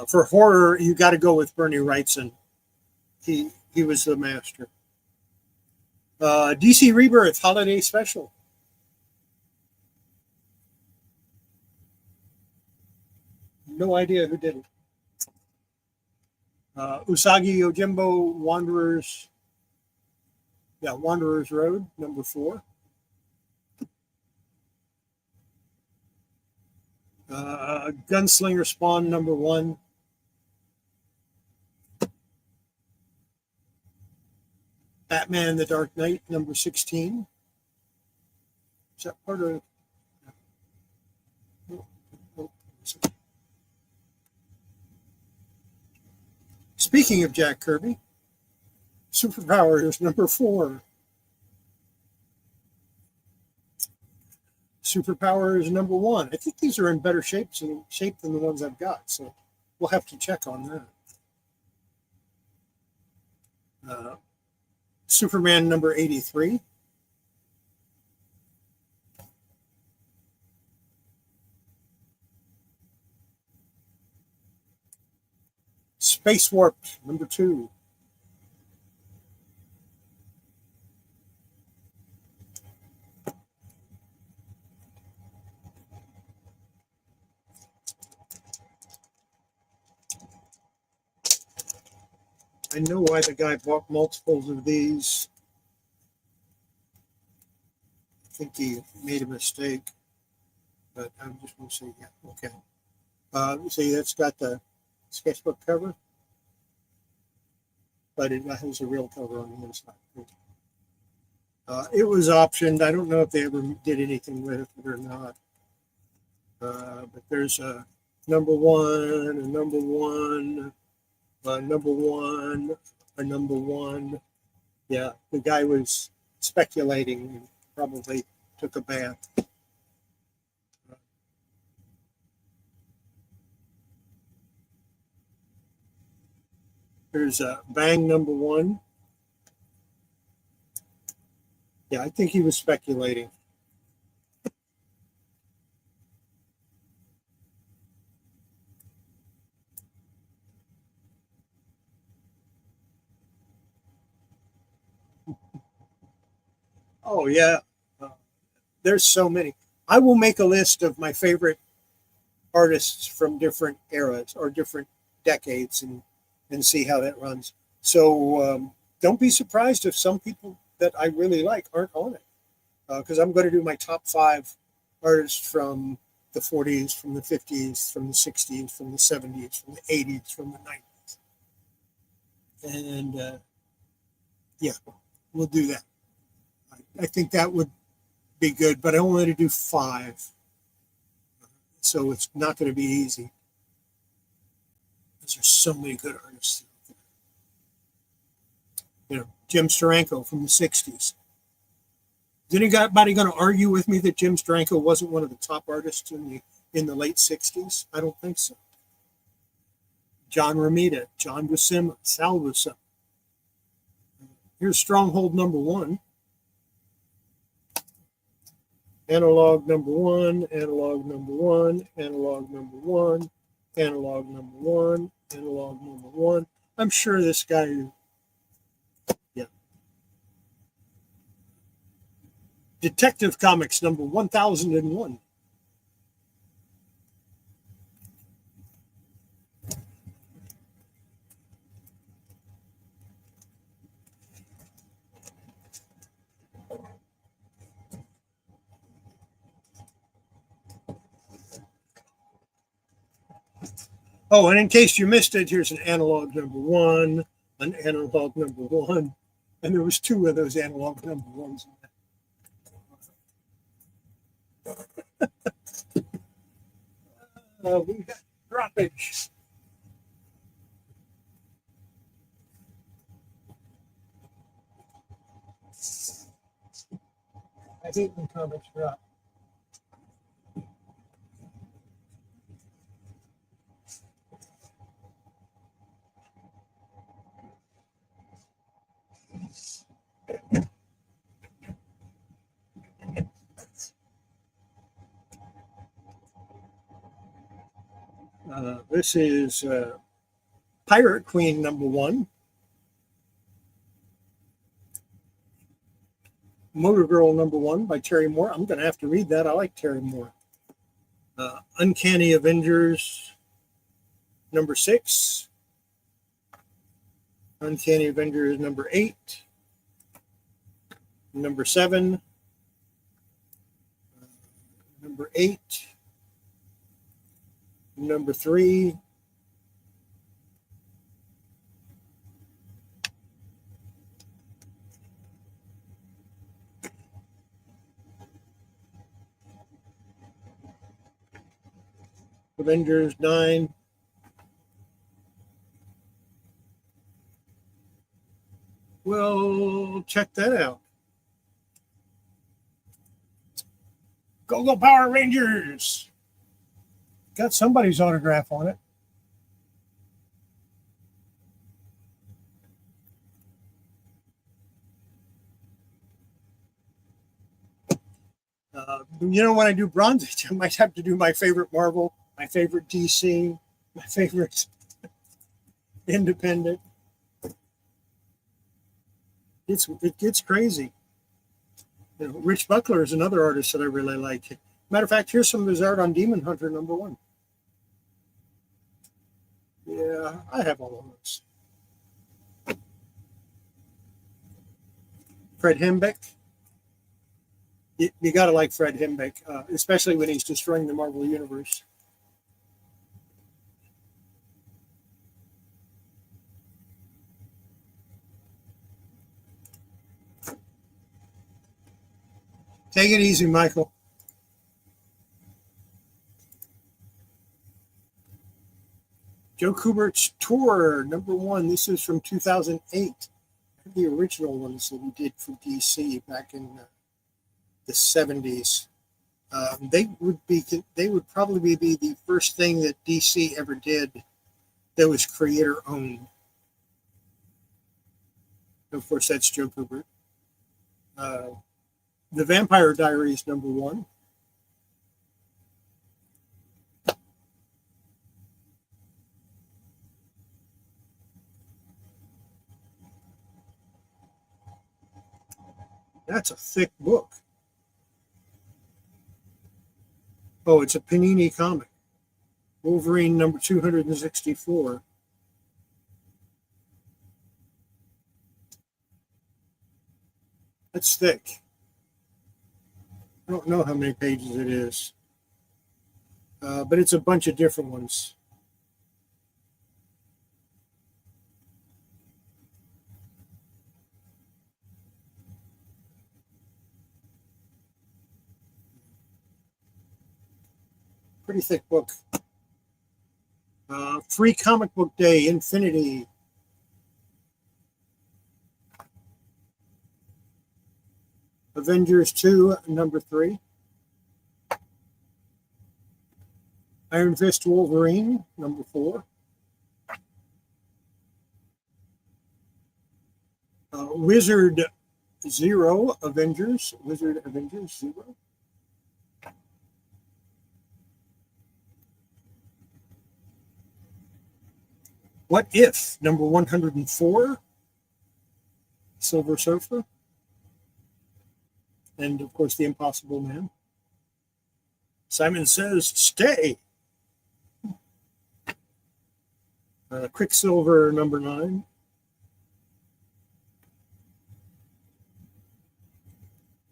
For horror, you got to go with Bernie Wrightson. He was the master. DC Rebirth Holiday Special. No idea who did it. Usagi Yojimbo Wanderers. Yeah, Wanderers Road, #4. Gunslinger Spawn #1. Batman the Dark Knight #16. Is that part of? Speaking of Jack Kirby, Superpowers #4. Superpowers #1. I think these are in better shape than the ones I've got, so we'll have to check on that. Superman #83. Space Warped #2. I know why the guy bought multiples of these. I think he made a mistake, but I'm just going to say, yeah, okay. See, that's got the sketchbook cover. but it has a real cover on the inside. It was optioned. I don't know if they ever did anything with it or not. But there's a number one, a number one, a number one, a number one. Yeah, the guy was speculating and probably took a bath. There's a bang number one. Yeah, I think he was speculating. Oh, yeah. Uh, there's so many. I will make a list of my favorite artists from different eras or different decades and see how that runs. So don't be surprised if some people that I really like aren't on it, because I'm going to do my top 5 artists from the 40s, from the 50s, from the 60s, from the 70s, from the 80s, from the 90s. And yeah, we'll do that. I think that would be good, but I only want to do 5. So it's not going to be easy. Because there's so many good artists. You know, Jim Steranko from the 60s. Is anybody going to argue with me that Jim Steranko wasn't one of the top artists in the late 60s? I don't think so. John Romita, John Buscema, Sal Buscema. Here's Stronghold number 1. Analog number 1, analog number 1, analog number 1, analog number 1, analog number 1. I'm sure this guy, yeah. Detective Comics number 1001. Oh, and in case you missed it, here's an analog number 1, an analog number 1, and there was 2 of those analog number 1s in there. We got droppage. I hate when comics drop. This is Pirate Queen number 1. Motor Girl number 1 by Terry Moore. I'm going to have to read that. I like Terry Moore. Uncanny Avengers number 6. Uncanny Avengers number 8. Number 7. Number 8. Number 3. Avengers 9. Well, check that out. Go Power Rangers! Got somebody's autograph on it. When I do Bronze Age, I might have to do my favorite Marvel, my favorite DC, my favorite independent. It gets crazy. Rich Buckler is another artist that I really like. Matter of fact, here's some of his art on Demon Hunter number 1. Yeah, I have all of those. Fred Hembeck. You got to like Fred Hembeck, especially when he's destroying the Marvel Universe. Take it easy, Michael. Joe Kubert's Tour, #1. This is from 2008. The original ones that we did for DC back in the 70s. They would probably be the first thing that DC ever did that was creator owned. Of course, that's Joe Kubert. The Vampire Diaries, #1. That's a thick book. Oh, it's a Panini comic. Wolverine #264. That's thick. I don't know how many pages it is, but it's a bunch of different ones. Pretty thick book. Free Comic Book Day, Infinity. Avengers 2, #3. Iron Fist Wolverine, #4. Wizard Zero, Avengers. Wizard Avengers 0. What If, #104. Silver Surfer. And, of course, The Impossible Man. Simon Says, Stay. Quicksilver, #9.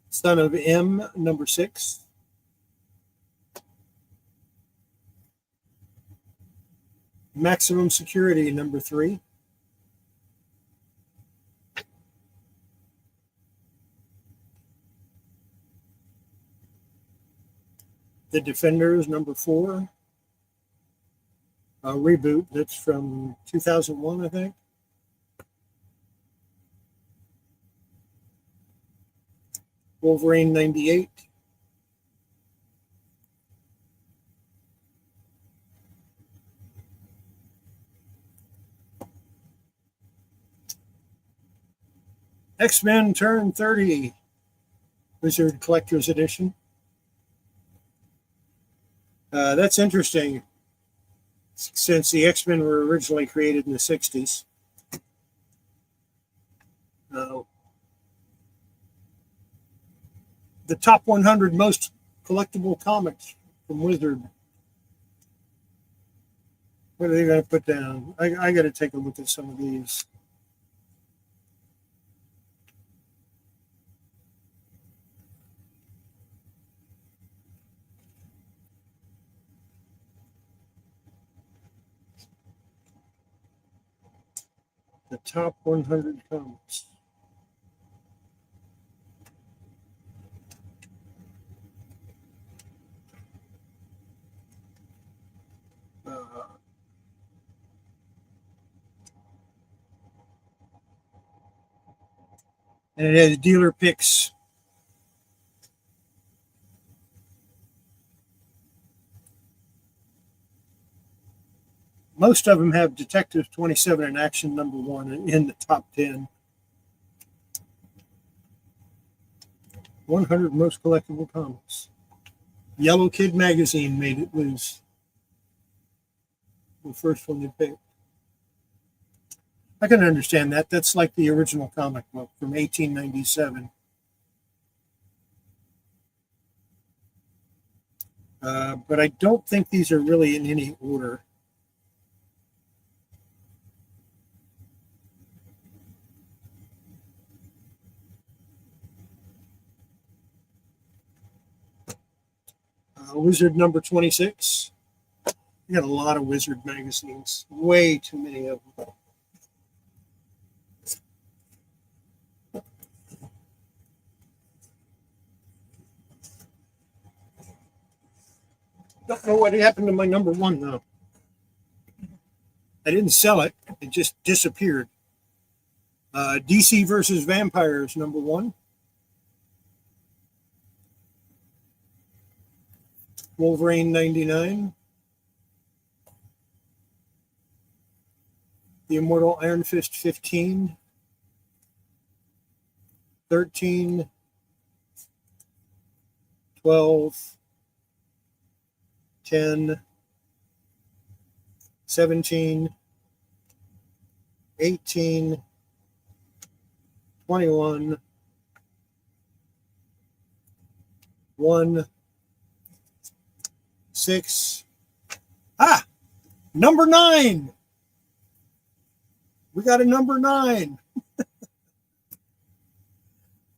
Son of M, #6. Maximum Security, #3. The Defenders, #4. Reboot, that's from 2001, I think. Wolverine 98. X-Men Turn 30. Wizard Collector's Edition. That's interesting, since the X-Men were originally created in the 60s. The top 100 most collectible comics from Wizard. What are they going to put down? I got to take a look at some of these. The top 100 comics. And it has dealer picks. Most of them have Detective 27 and Action #1 in the top 10. 100 most collectible comics. Yellow Kid magazine made it loose. The first one they picked. I can understand that. That's like the original comic book from 1897. But I don't think these are really in any order. Wizard #26. We got a lot of Wizard magazines. Way too many of them. Don't know what happened to my number one, though. I didn't sell it. It just disappeared. DC versus Vampires, number one. Wolverine 99. The Immortal Iron Fist 15. 13. 12. 10. 17. 18. 21. 1. 6. Number 9. We got a number 9.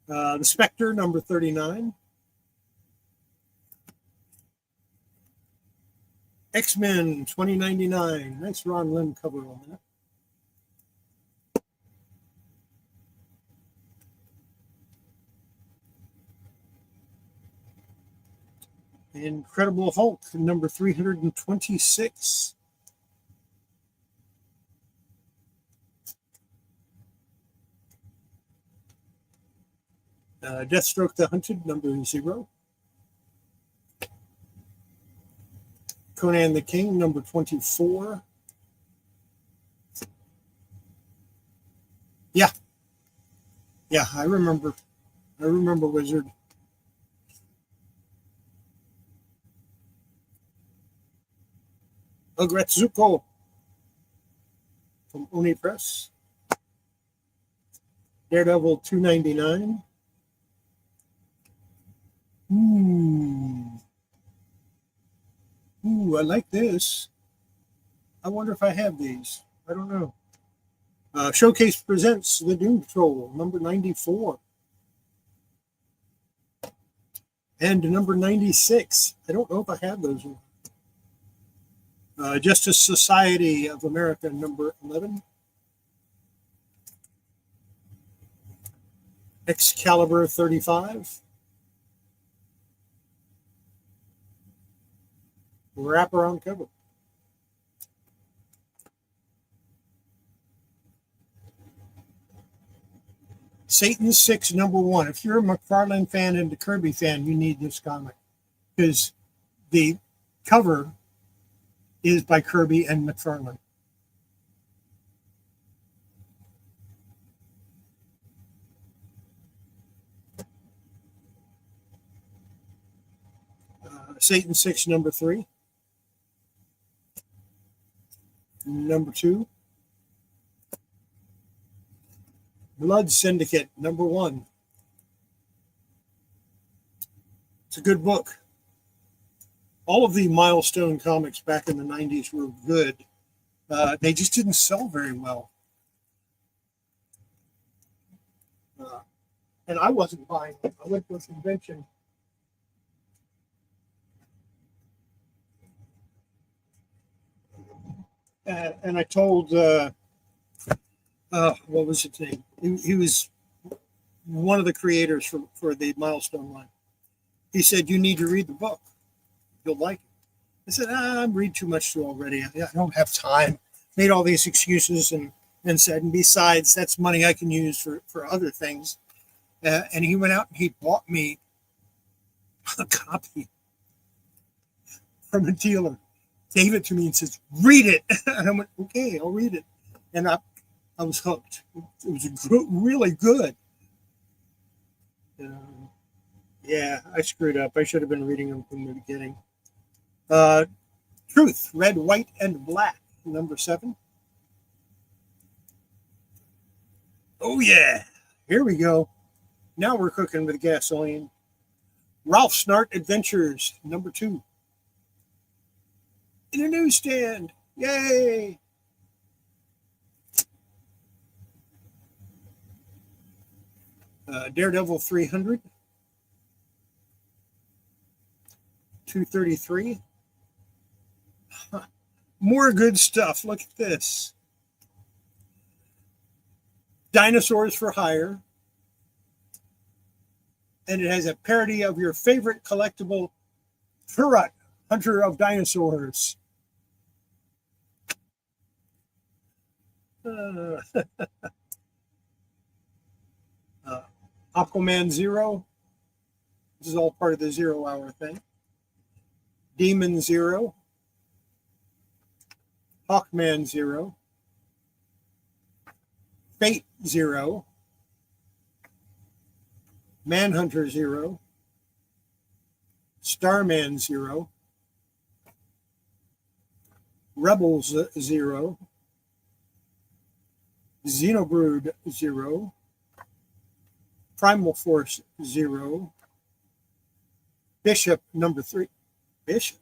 The Spectre, number 39. X-Men 2099. Nice Ron Lim cover on that. Incredible Hulk, number 326. Deathstroke the Hunted, number 0. Conan the King, number 24. Yeah, I remember Wizard. Ogretsuko from Oni Press. Daredevil 299. Ooh, I like this. I wonder if I have these. I don't know. Showcase presents the Doom Patrol, number 94. And number 96. I don't know if I have those. Justice Society of America, number 11. Excalibur 35. Wraparound cover. Satan 6, number 1. If you're a McFarlane fan and a Kirby fan, you need this comic because the cover is by Kirby and McFarlane. Satan 6, number 3. Number 2. Blood Syndicate, number 1. It's a good book. All of the Milestone comics back in the 90s were good. They just didn't sell very well. And I wasn't buying them. I went to a convention. And I told, what was his name? He was one of the creators for the Milestone line. He said, you need to read the book. You'll like it. I said, I read too much already. I don't have time. Made all these excuses and said, and besides, that's money I can use for other things. And he went out and he bought me a copy from a dealer. Gave it to me and says, read it. And I went, okay, I'll read it. And I was hooked. It was really good. Yeah, I screwed up. I should have been reading them from the beginning. Truth, Red, White, and Black, number 7. Oh, yeah. Here we go. Now we're cooking with gasoline. Ralph Snart Adventures, number 2. In a newsstand. Yay. Daredevil 300. 233. More good stuff. Look at this. Dinosaurs for Hire. And it has a parody of your favorite collectible, Turret Hunter of Dinosaurs. Aquaman Zero. This is all part of the 0 hour thing. Demon Zero. Hawkman Zero. Fate Zero. Manhunter Zero. Starman Zero. Rebels Zero. Xenobrood Zero. Primal Force Zero. Bishop number 3. Bishop?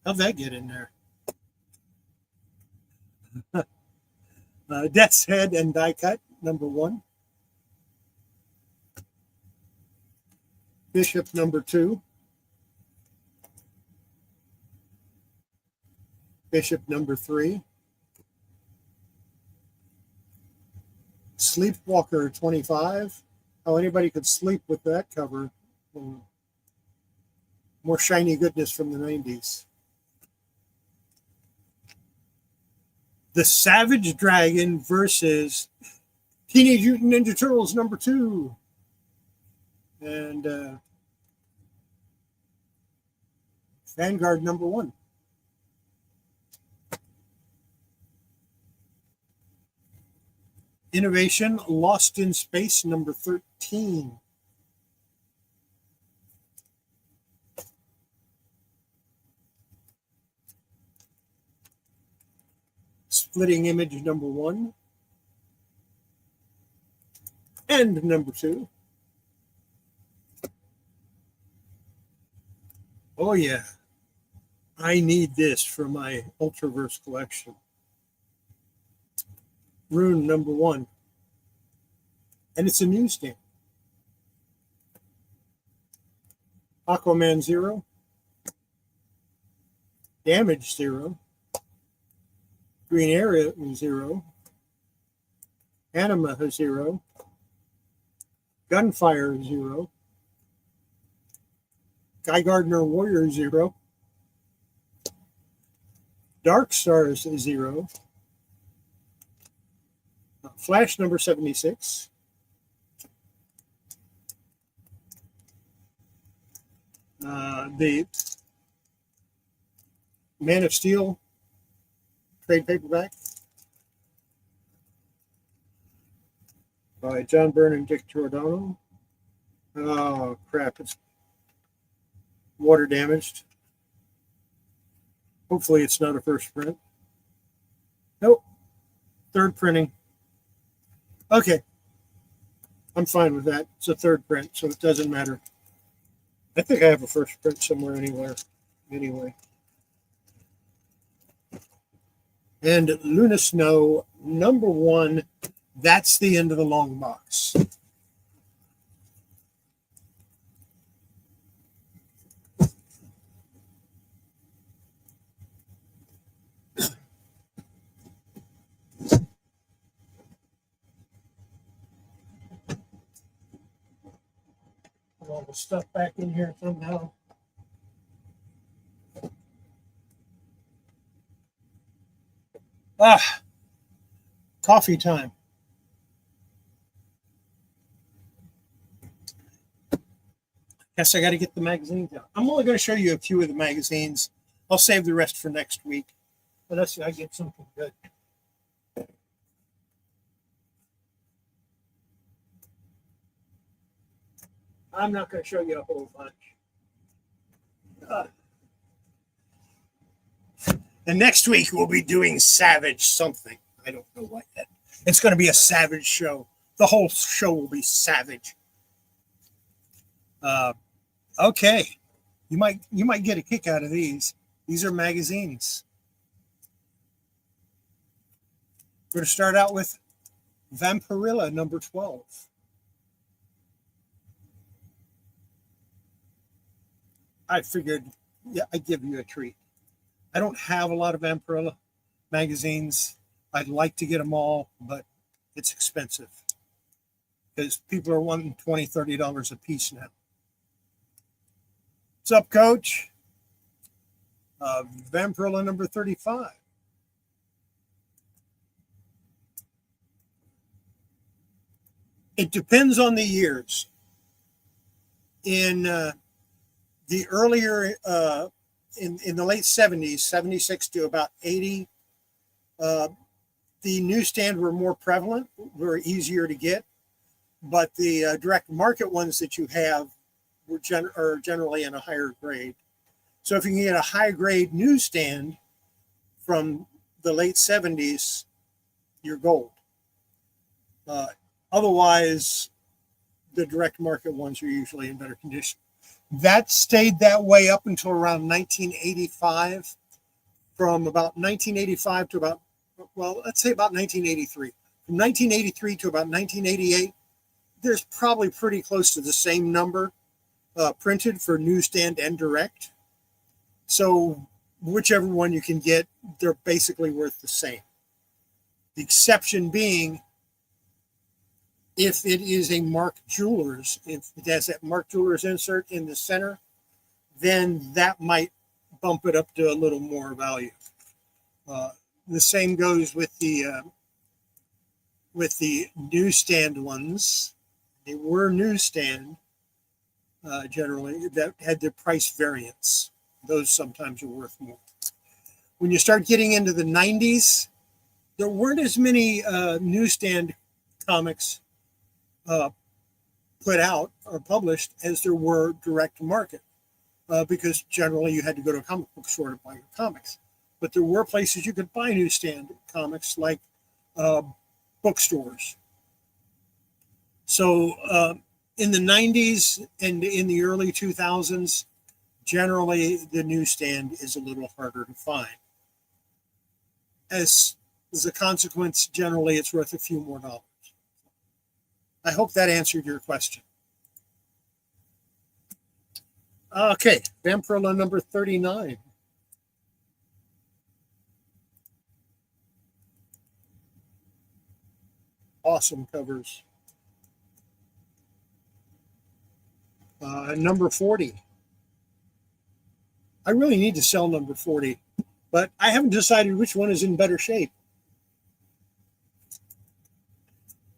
How'd that get in there? Death's Head and Die Cut number 1. Bishop number 2. Bishop number 3. Sleepwalker 25. How anybody could sleep with that cover. More shiny goodness from the 90s. The Savage Dragon versus Teenage Mutant Ninja Turtles number 2. And Vanguard number 1. Innovation Lost in Space number 13. Splitting Image number 1. And number 2. Oh yeah, I need this for my Ultraverse collection. Rune number 1. And it's a newsstand. Aquaman Zero. Damage Zero. Green Area Zero. Anima Zero. Gunfire Zero. Guy Gardner Warrior Zero. Dark Stars Zero. Flash number 76. The Man of Steel trade paperback by John Byrne and Dick Giordano. Oh, crap. It's water damaged. Hopefully it's not a first print. Nope. Third printing. Okay. I'm fine with that. It's a third print, so it doesn't matter. I think I have a first print somewhere anywhere. Anyway. And Luna Snow, number 1. That's the end of the long box. Put all the stuff back in here somehow. Coffee time. Guess I got to get the magazines out. I'm only going to show you a few of the magazines. I'll save the rest for next week. But let's see, I get something good. I'm not going to show you a whole bunch. And next week we'll be doing Savage something. I don't know what yet. It's going to be a Savage show. The whole show will be Savage. Okay, you might get a kick out of these. These are magazines. We're going to start out with Vampirilla number 12. I figured, yeah, I'd give you a treat. I don't have a lot of Vampirilla magazines. I'd like to get them all, but it's expensive because people are wanting $20, $30 a piece now. What's up, Coach? Vampirilla number 35. It depends on the years. In the earlier, in the late 70s, 76 to about 80, the newsstand were more prevalent, were easier to get, but the direct market ones that you have are generally in a higher grade. So if you can get a high grade newsstand from the late 70s, you're gold. Otherwise, the direct market ones are usually in better condition. That stayed that way up until around 1985. From about 1985 to about, well, let's say about 1983. From 1983 to about 1988, there's probably pretty close to the same number printed for newsstand and direct. So whichever one you can get, they're basically worth the same. The exception being, if it is a Mark Jewelers, if it has that Mark Jewelers insert in the center, then that might bump it up to a little more value. The same goes with the newsstand ones. They were newsstand generally that had their price variance. Those sometimes are worth more. When you start getting into the 90s, there weren't as many newsstand comics put out or published as there were direct market, because generally you had to go to a comic book store to buy your comics. But there were places you could buy newsstand comics, like bookstores. So in the 90s and in the early 2000s, generally the newsstand is a little harder to find. As a consequence, generally it's worth a few more dollars. I hope that answered your question. Okay, Vampirilla number 39. Awesome covers. Number 40. I really need to sell number 40, but I haven't decided which one is in better shape.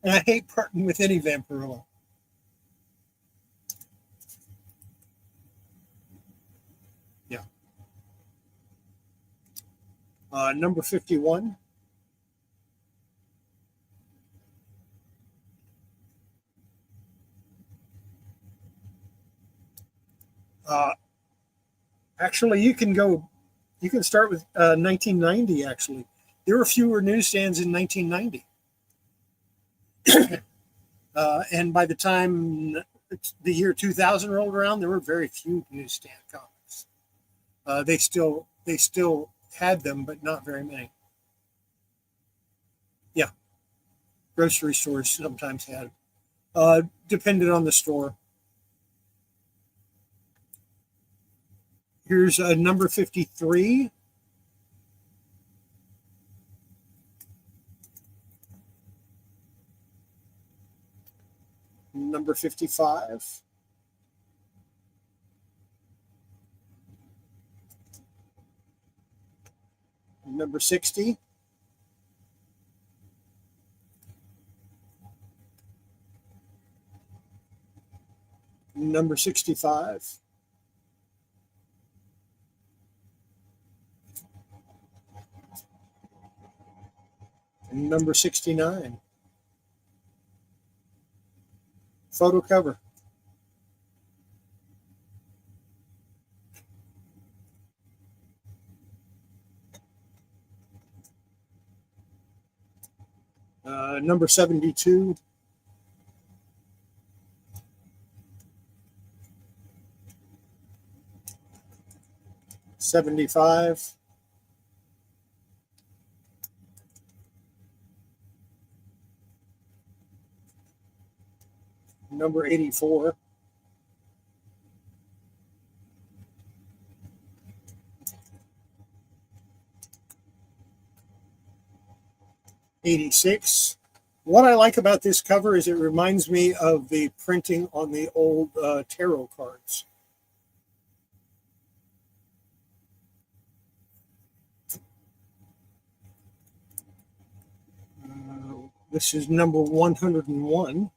And I hate parting with any Vampirilla. Yeah. Number 51. Actually, you can start with 1990, actually. There were fewer newsstands in 1990. And by the time the year 2000 rolled around, there were very few newsstand comics. They still had them, but not very many. Yeah, grocery stores sometimes had them. Depended on the store. Here's number 53. Number 55. Number 60. Number 65. Number 69. Photo cover. Number 72. $75. Number 84. $86. What I like about this cover is it reminds me of the printing on the old tarot cards. This is number 101.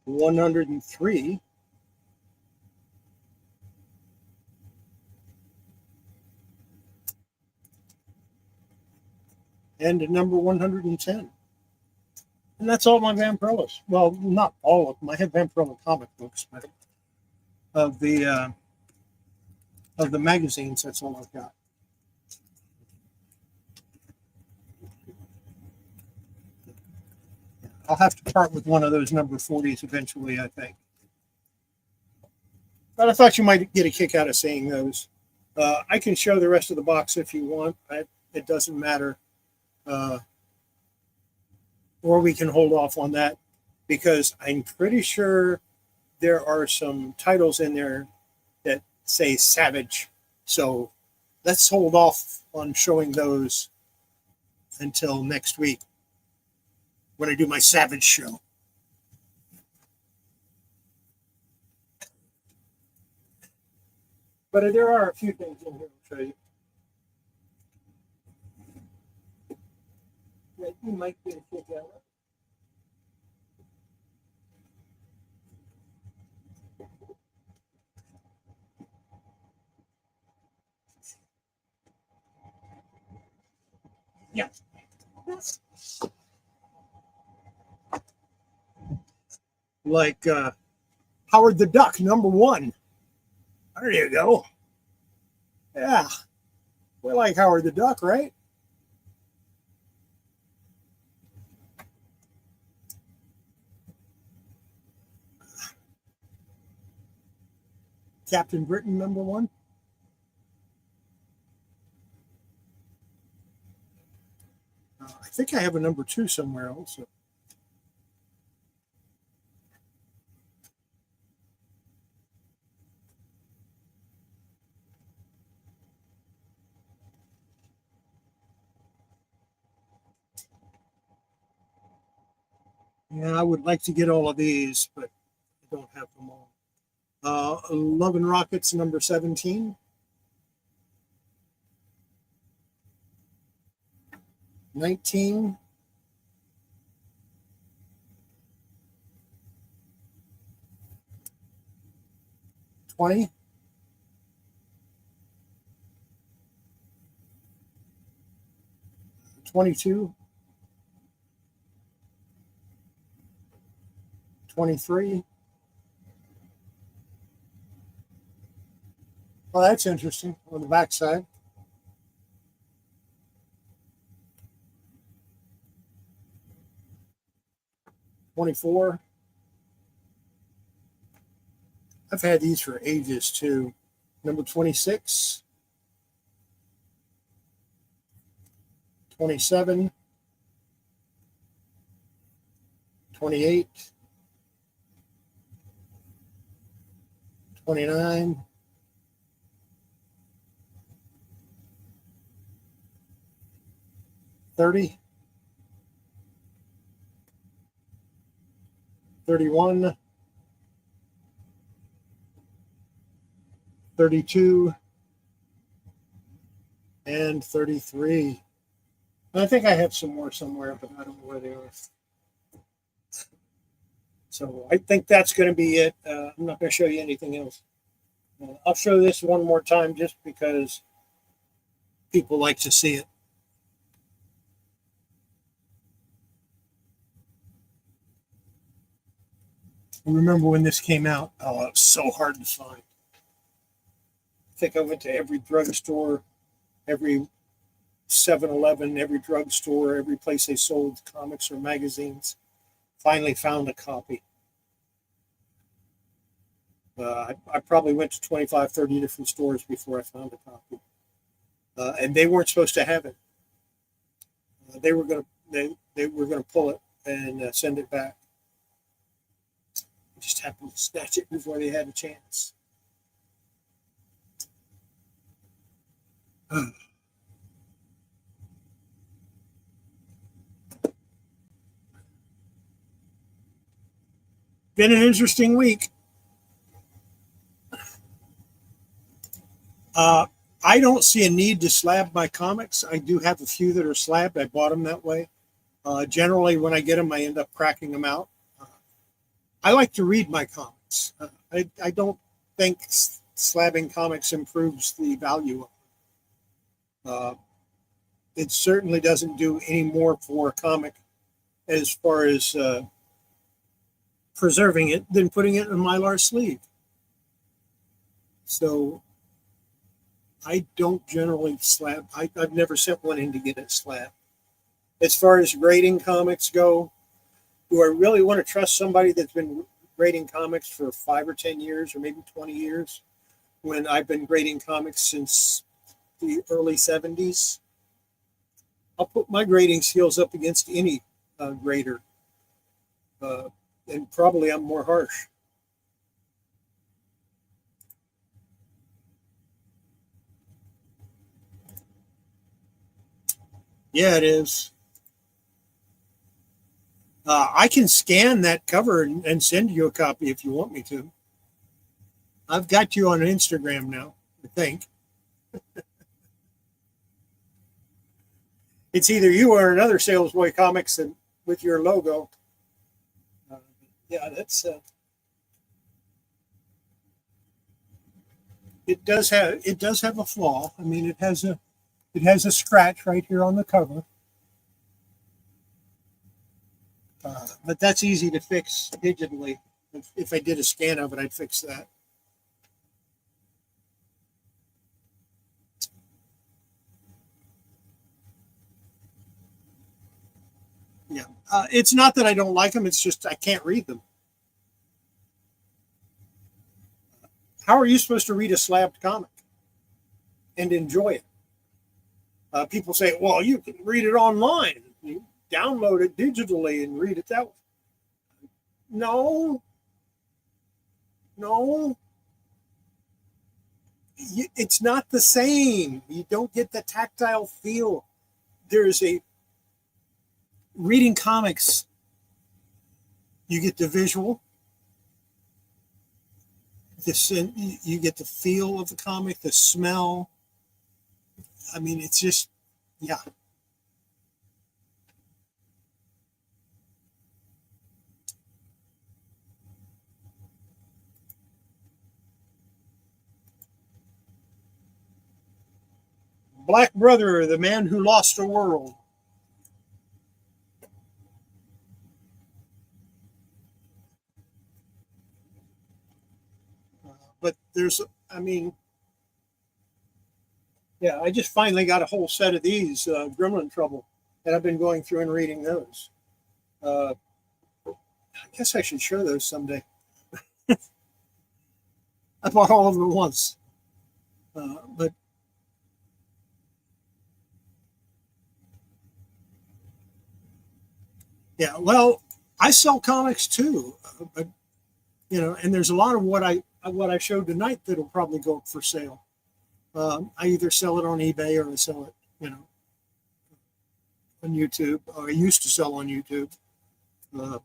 $103. And number 110. And that's all my Vampirellas. Well, not all of them. I have Vampirella comic books, but of the magazines, that's all I've got. I'll have to part with one of those number 40s eventually, I think. But I thought you might get a kick out of seeing those. I can show the rest of the box if you want. It doesn't matter. Or we can hold off on that because I'm pretty sure there are some titles in there that say Savage. So let's hold off on showing those until next week when I do my Savage show. But there are a few things in here to show you. Yeah, you might be a kick out of it. Yeah. Like Howard the Duck, number 1. There you go. Yeah. We like Howard the Duck, right? Captain Britain, number 1. I think I have a number 2 somewhere also. Yeah, I would like to get all of these, but I don't have them all. Love and Rockets, number 17. 19. 20. 22. 23. Well, that's interesting on the backside. 24. I've had these for ages too. Number 26. 27. 28. 29. 30. 31. 32. And 33. And I think I have some more somewhere, but I don't know where they are. So I think that's going to be it. I'm not going to show you anything else. I'll show this one more time just because people like to see it. I remember when this came out, oh, it was so hard to find. I think I went to every drugstore, every 7-Eleven, every drugstore, every place they sold comics or magazines. Finally found a copy. I probably went to 25, 30 different stores before I found a copy. And they weren't supposed to have it. They were going to pull it and send it back. I just happened to snatch it before they had a chance. Been an interesting week. Uh, I don't see a need to slab my comics. I do have a few that are slabbed. I bought them that way. Generally, when I get them, I end up cracking them out. Uh, I like to read my comics. I don't think slabbing comics improves the value of them. It certainly doesn't do any more for a comic as far as preserving it than putting it in a Mylar sleeve. So I don't generally slab. I've never sent one in to get it slabbed. As far as grading comics go, do I really want to trust somebody that's been grading comics for 5 or 10 years or maybe 20 years when I've been grading comics since the early 70s? I'll put my grading skills up against any grader, uh, and probably I'm more harsh. Yeah, it is. I can scan that cover and send you a copy if you want me to. I've got you on Instagram now, I think. It's either you or another Salesboy Comics and with your logo. Uh, yeah, that's it does have a flaw. I mean, it has a scratch right here on the cover, but that's easy to fix digitally. If I did a scan of it, I'd fix that. Yeah, it's not that I don't like them; it's just I can't read them. How are you supposed to read a slabbed comic and enjoy it? People say, "Well, you can read it online. You download it digitally and read it that way." No, no, it's not the same. You don't get the tactile feel. There's a reading comics. You get the visual, you get the feel of the comic, the smell. I mean, it's just, yeah. Black Brother, the man who lost the world. But there's, I mean, yeah, I just finally got a whole set of these Gremlin Trouble, and I've been going through and reading those. Uh, I guess I should show those someday. I bought all of them at once. But yeah, well, I sell comics too, but and there's a lot of what I showed tonight that'll probably go up for sale. I either sell it on eBay or I sell it, on YouTube. Or I used to sell on YouTube. Uh,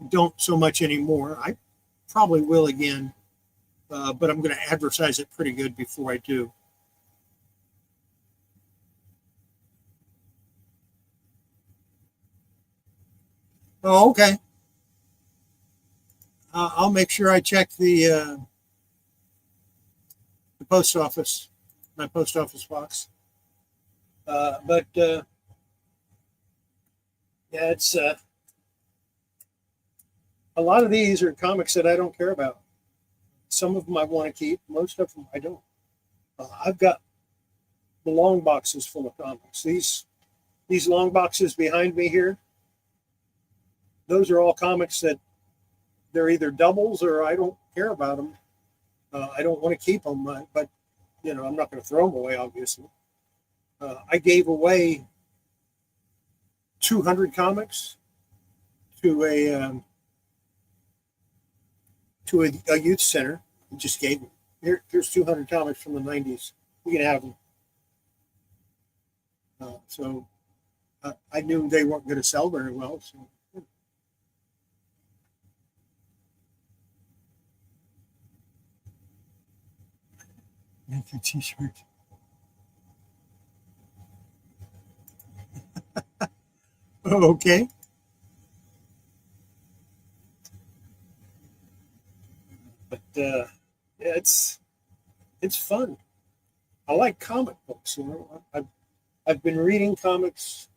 don't so much anymore. I probably will again, but I'm going to advertise it pretty good before I do. Oh, okay. I'll make sure I check the post office, my post office box. But yeah, it's a lot of these are comics that I don't care about. Some of them I want to keep. Most of them I don't. I've got the long boxes full of comics. These long boxes behind me here, those are all comics that they're either doubles or I don't care about them. I don't want to keep them, but I'm not going to throw them away. Obviously, I gave away 200 comics to a youth center. I just gave them. Here's 200 comics from the 90s. You can have them. So I knew they weren't going to sell very well. So Make your t-shirt. Okay. But yeah, it's fun. I like comic books. You know, I've been reading comics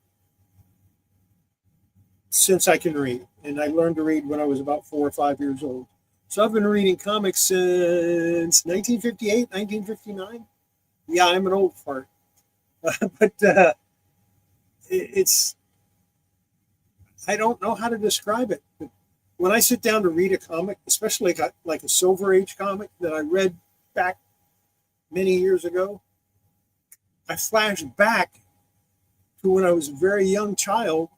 since I can read, and I learned to read when I was about 4 or 5 years old. So I've been reading comics since 1958, 1959. Yeah, I'm an old fart, but it's I don't know how to describe it. But when I sit down to read a comic, especially like a Silver Age comic that I read back many years ago, I flash back to when I was a very young child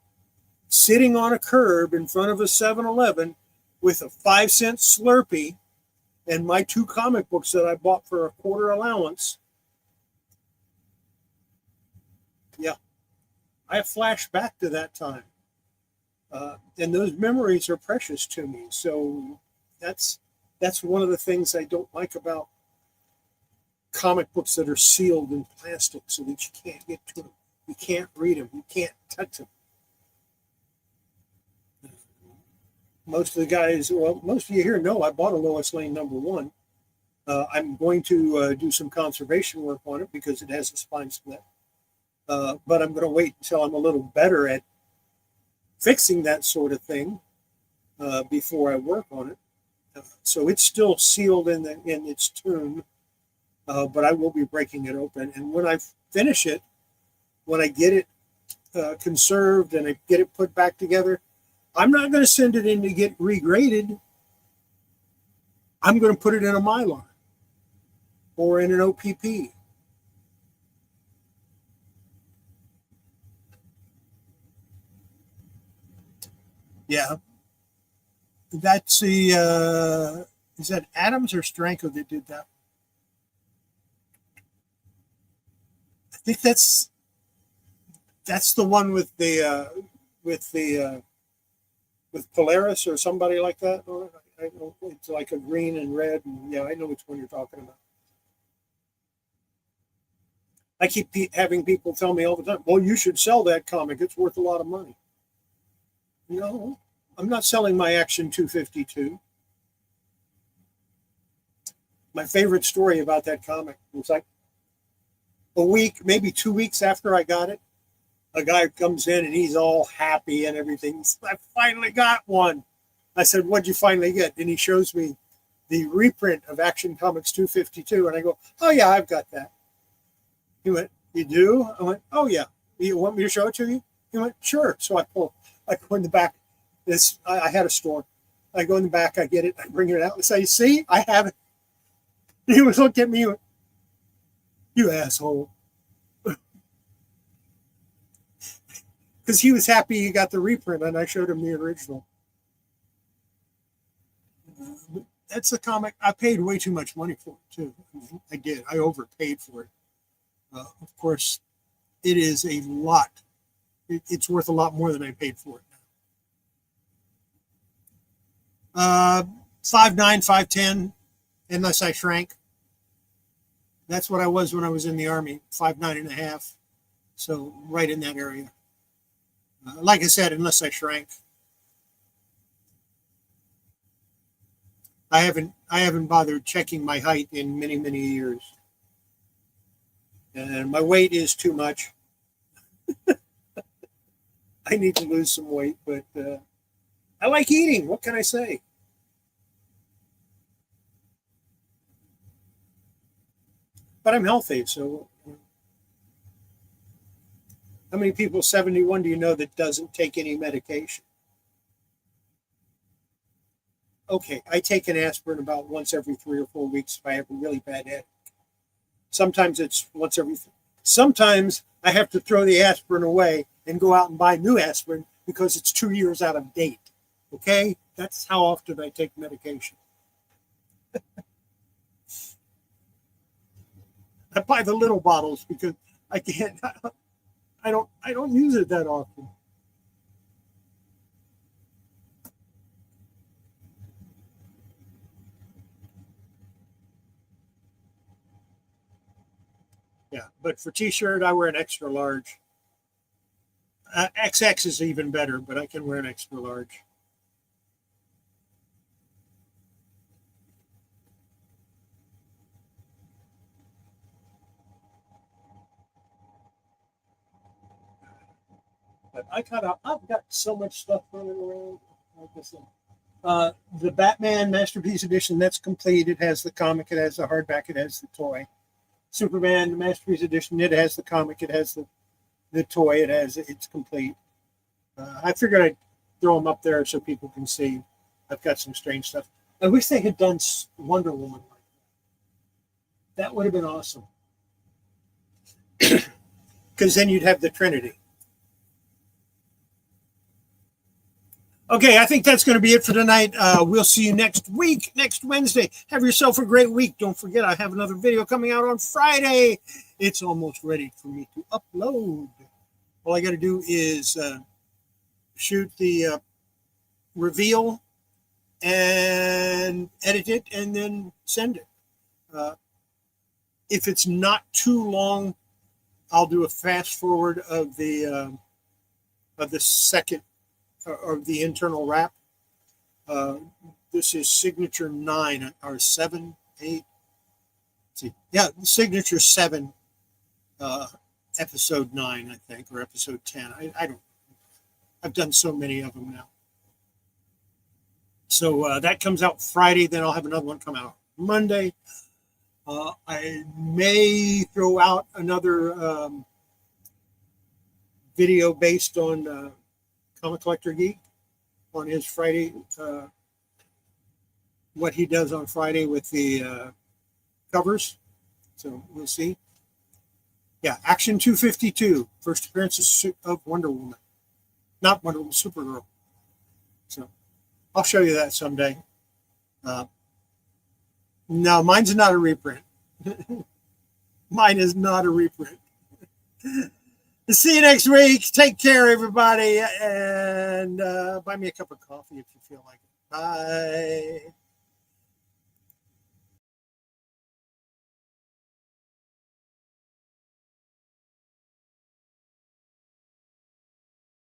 sitting on a curb in front of a 7-Eleven with a 5-cent Slurpee and my two comic books that I bought for a quarter allowance. Yeah, I flash back to that time. And those memories are precious to me. So that's that's one of the things I don't like about comic books that are sealed in plastic so that you can't get to them. You can't read them. You can't touch them. Most of the guys, well, most of you here know I bought a Lois Lane #1. I'm going to do some conservation work on it because it has a spine split. But I'm going to wait until I'm a little better at fixing that sort of thing before I work on it. So it's still sealed in its tomb, but I will be breaking it open. And when I finish it, when I get it conserved and I get it put back together, I'm not going to send it in to get regraded. I'm going to put it in a Mylar or in an OPP. Yeah, that's the is that Adams or Stranko that did that? I think that's the one with the with Polaris or somebody like that. I know it's like a green and red, and yeah, I know which one you're talking about. I keep having people tell me all the time, "Well, you should sell that comic; it's worth a lot of money." No, I'm not selling my Action 252. My favorite story about that comic was like a week, maybe 2 weeks after I got it, a guy comes in and he's all happy and everything. I finally got one. I said, "What'd you finally get?" And he shows me the reprint of Action Comics 252. And I go, "Oh, yeah, I've got that." He went, "You do?" I went, "Oh, yeah. You want me to show it to you?" He went, "Sure." So I go in the back. I had a store. I go in the back, I get it, I bring it out and say, "See, I have it." He was looking at me, "You asshole." Because he was happy he got the reprint and I showed him the original. That's a comic. I paid way too much money for it, too. I did. I overpaid for it. Of course, it is a lot. It's worth a lot more than I paid for it. 5'9", 5'10", unless I shrank. That's what I was when I was in the Army, 5'9.5". So right in that area. Like I said, unless I shrank. I haven't bothered checking my height in many, many years. And my weight is too much. I need to lose some weight, but I like eating. What can I say? But I'm healthy. So how many people 71 do you know that doesn't take any medication? Okay, I take an aspirin about once every 3 or 4 weeks if I have a really bad head. Sometimes it's once every. Sometimes I have to throw the aspirin away and go out and buy new aspirin because it's 2 years out of date. Okay, that's how often I take medication. I buy the little bottles because I can't. I don't use it that often. Yeah, but for t-shirt, I wear an extra large. XX is even better, but I can wear an extra large. But I've got so much stuff running around. Like I said, the Batman Masterpiece Edition, that's complete. It has the comic, it has the hardback, it has the toy. Superman the Masterpiece Edition, it has the comic, it has the toy, it's complete. I figured I'd throw them up there so people can see. I've got some strange stuff. I wish they had done Wonder Woman like that. That would have been awesome. Because then you'd have the Trinity. Okay, I think that's going to be it for tonight. We'll see you next week, next Wednesday. Have yourself a great week. Don't forget, I have another video coming out on Friday. It's almost ready for me to upload. All I got to do is shoot the reveal and edit it and then send it. If it's not too long, I'll do a fast forward of the second or the internal wrap. This is signature 9 or 7, 8. See, yeah, signature 7, episode 9, I think, or episode 10. I don't. I've done so many of them now. So that comes out Friday. Then I'll have another one come out Monday. I may throw out another video based on Comic Collector Geek on his Friday, what he does on Friday with the covers. So we'll see. Yeah, Action 252, first appearance of Wonder Woman. Not Wonder Woman, Supergirl. So I'll show you that someday. No, mine's not a reprint. Mine is not a reprint. See you next week. Take care, everybody. And buy me a cup of coffee if you feel like it. Bye.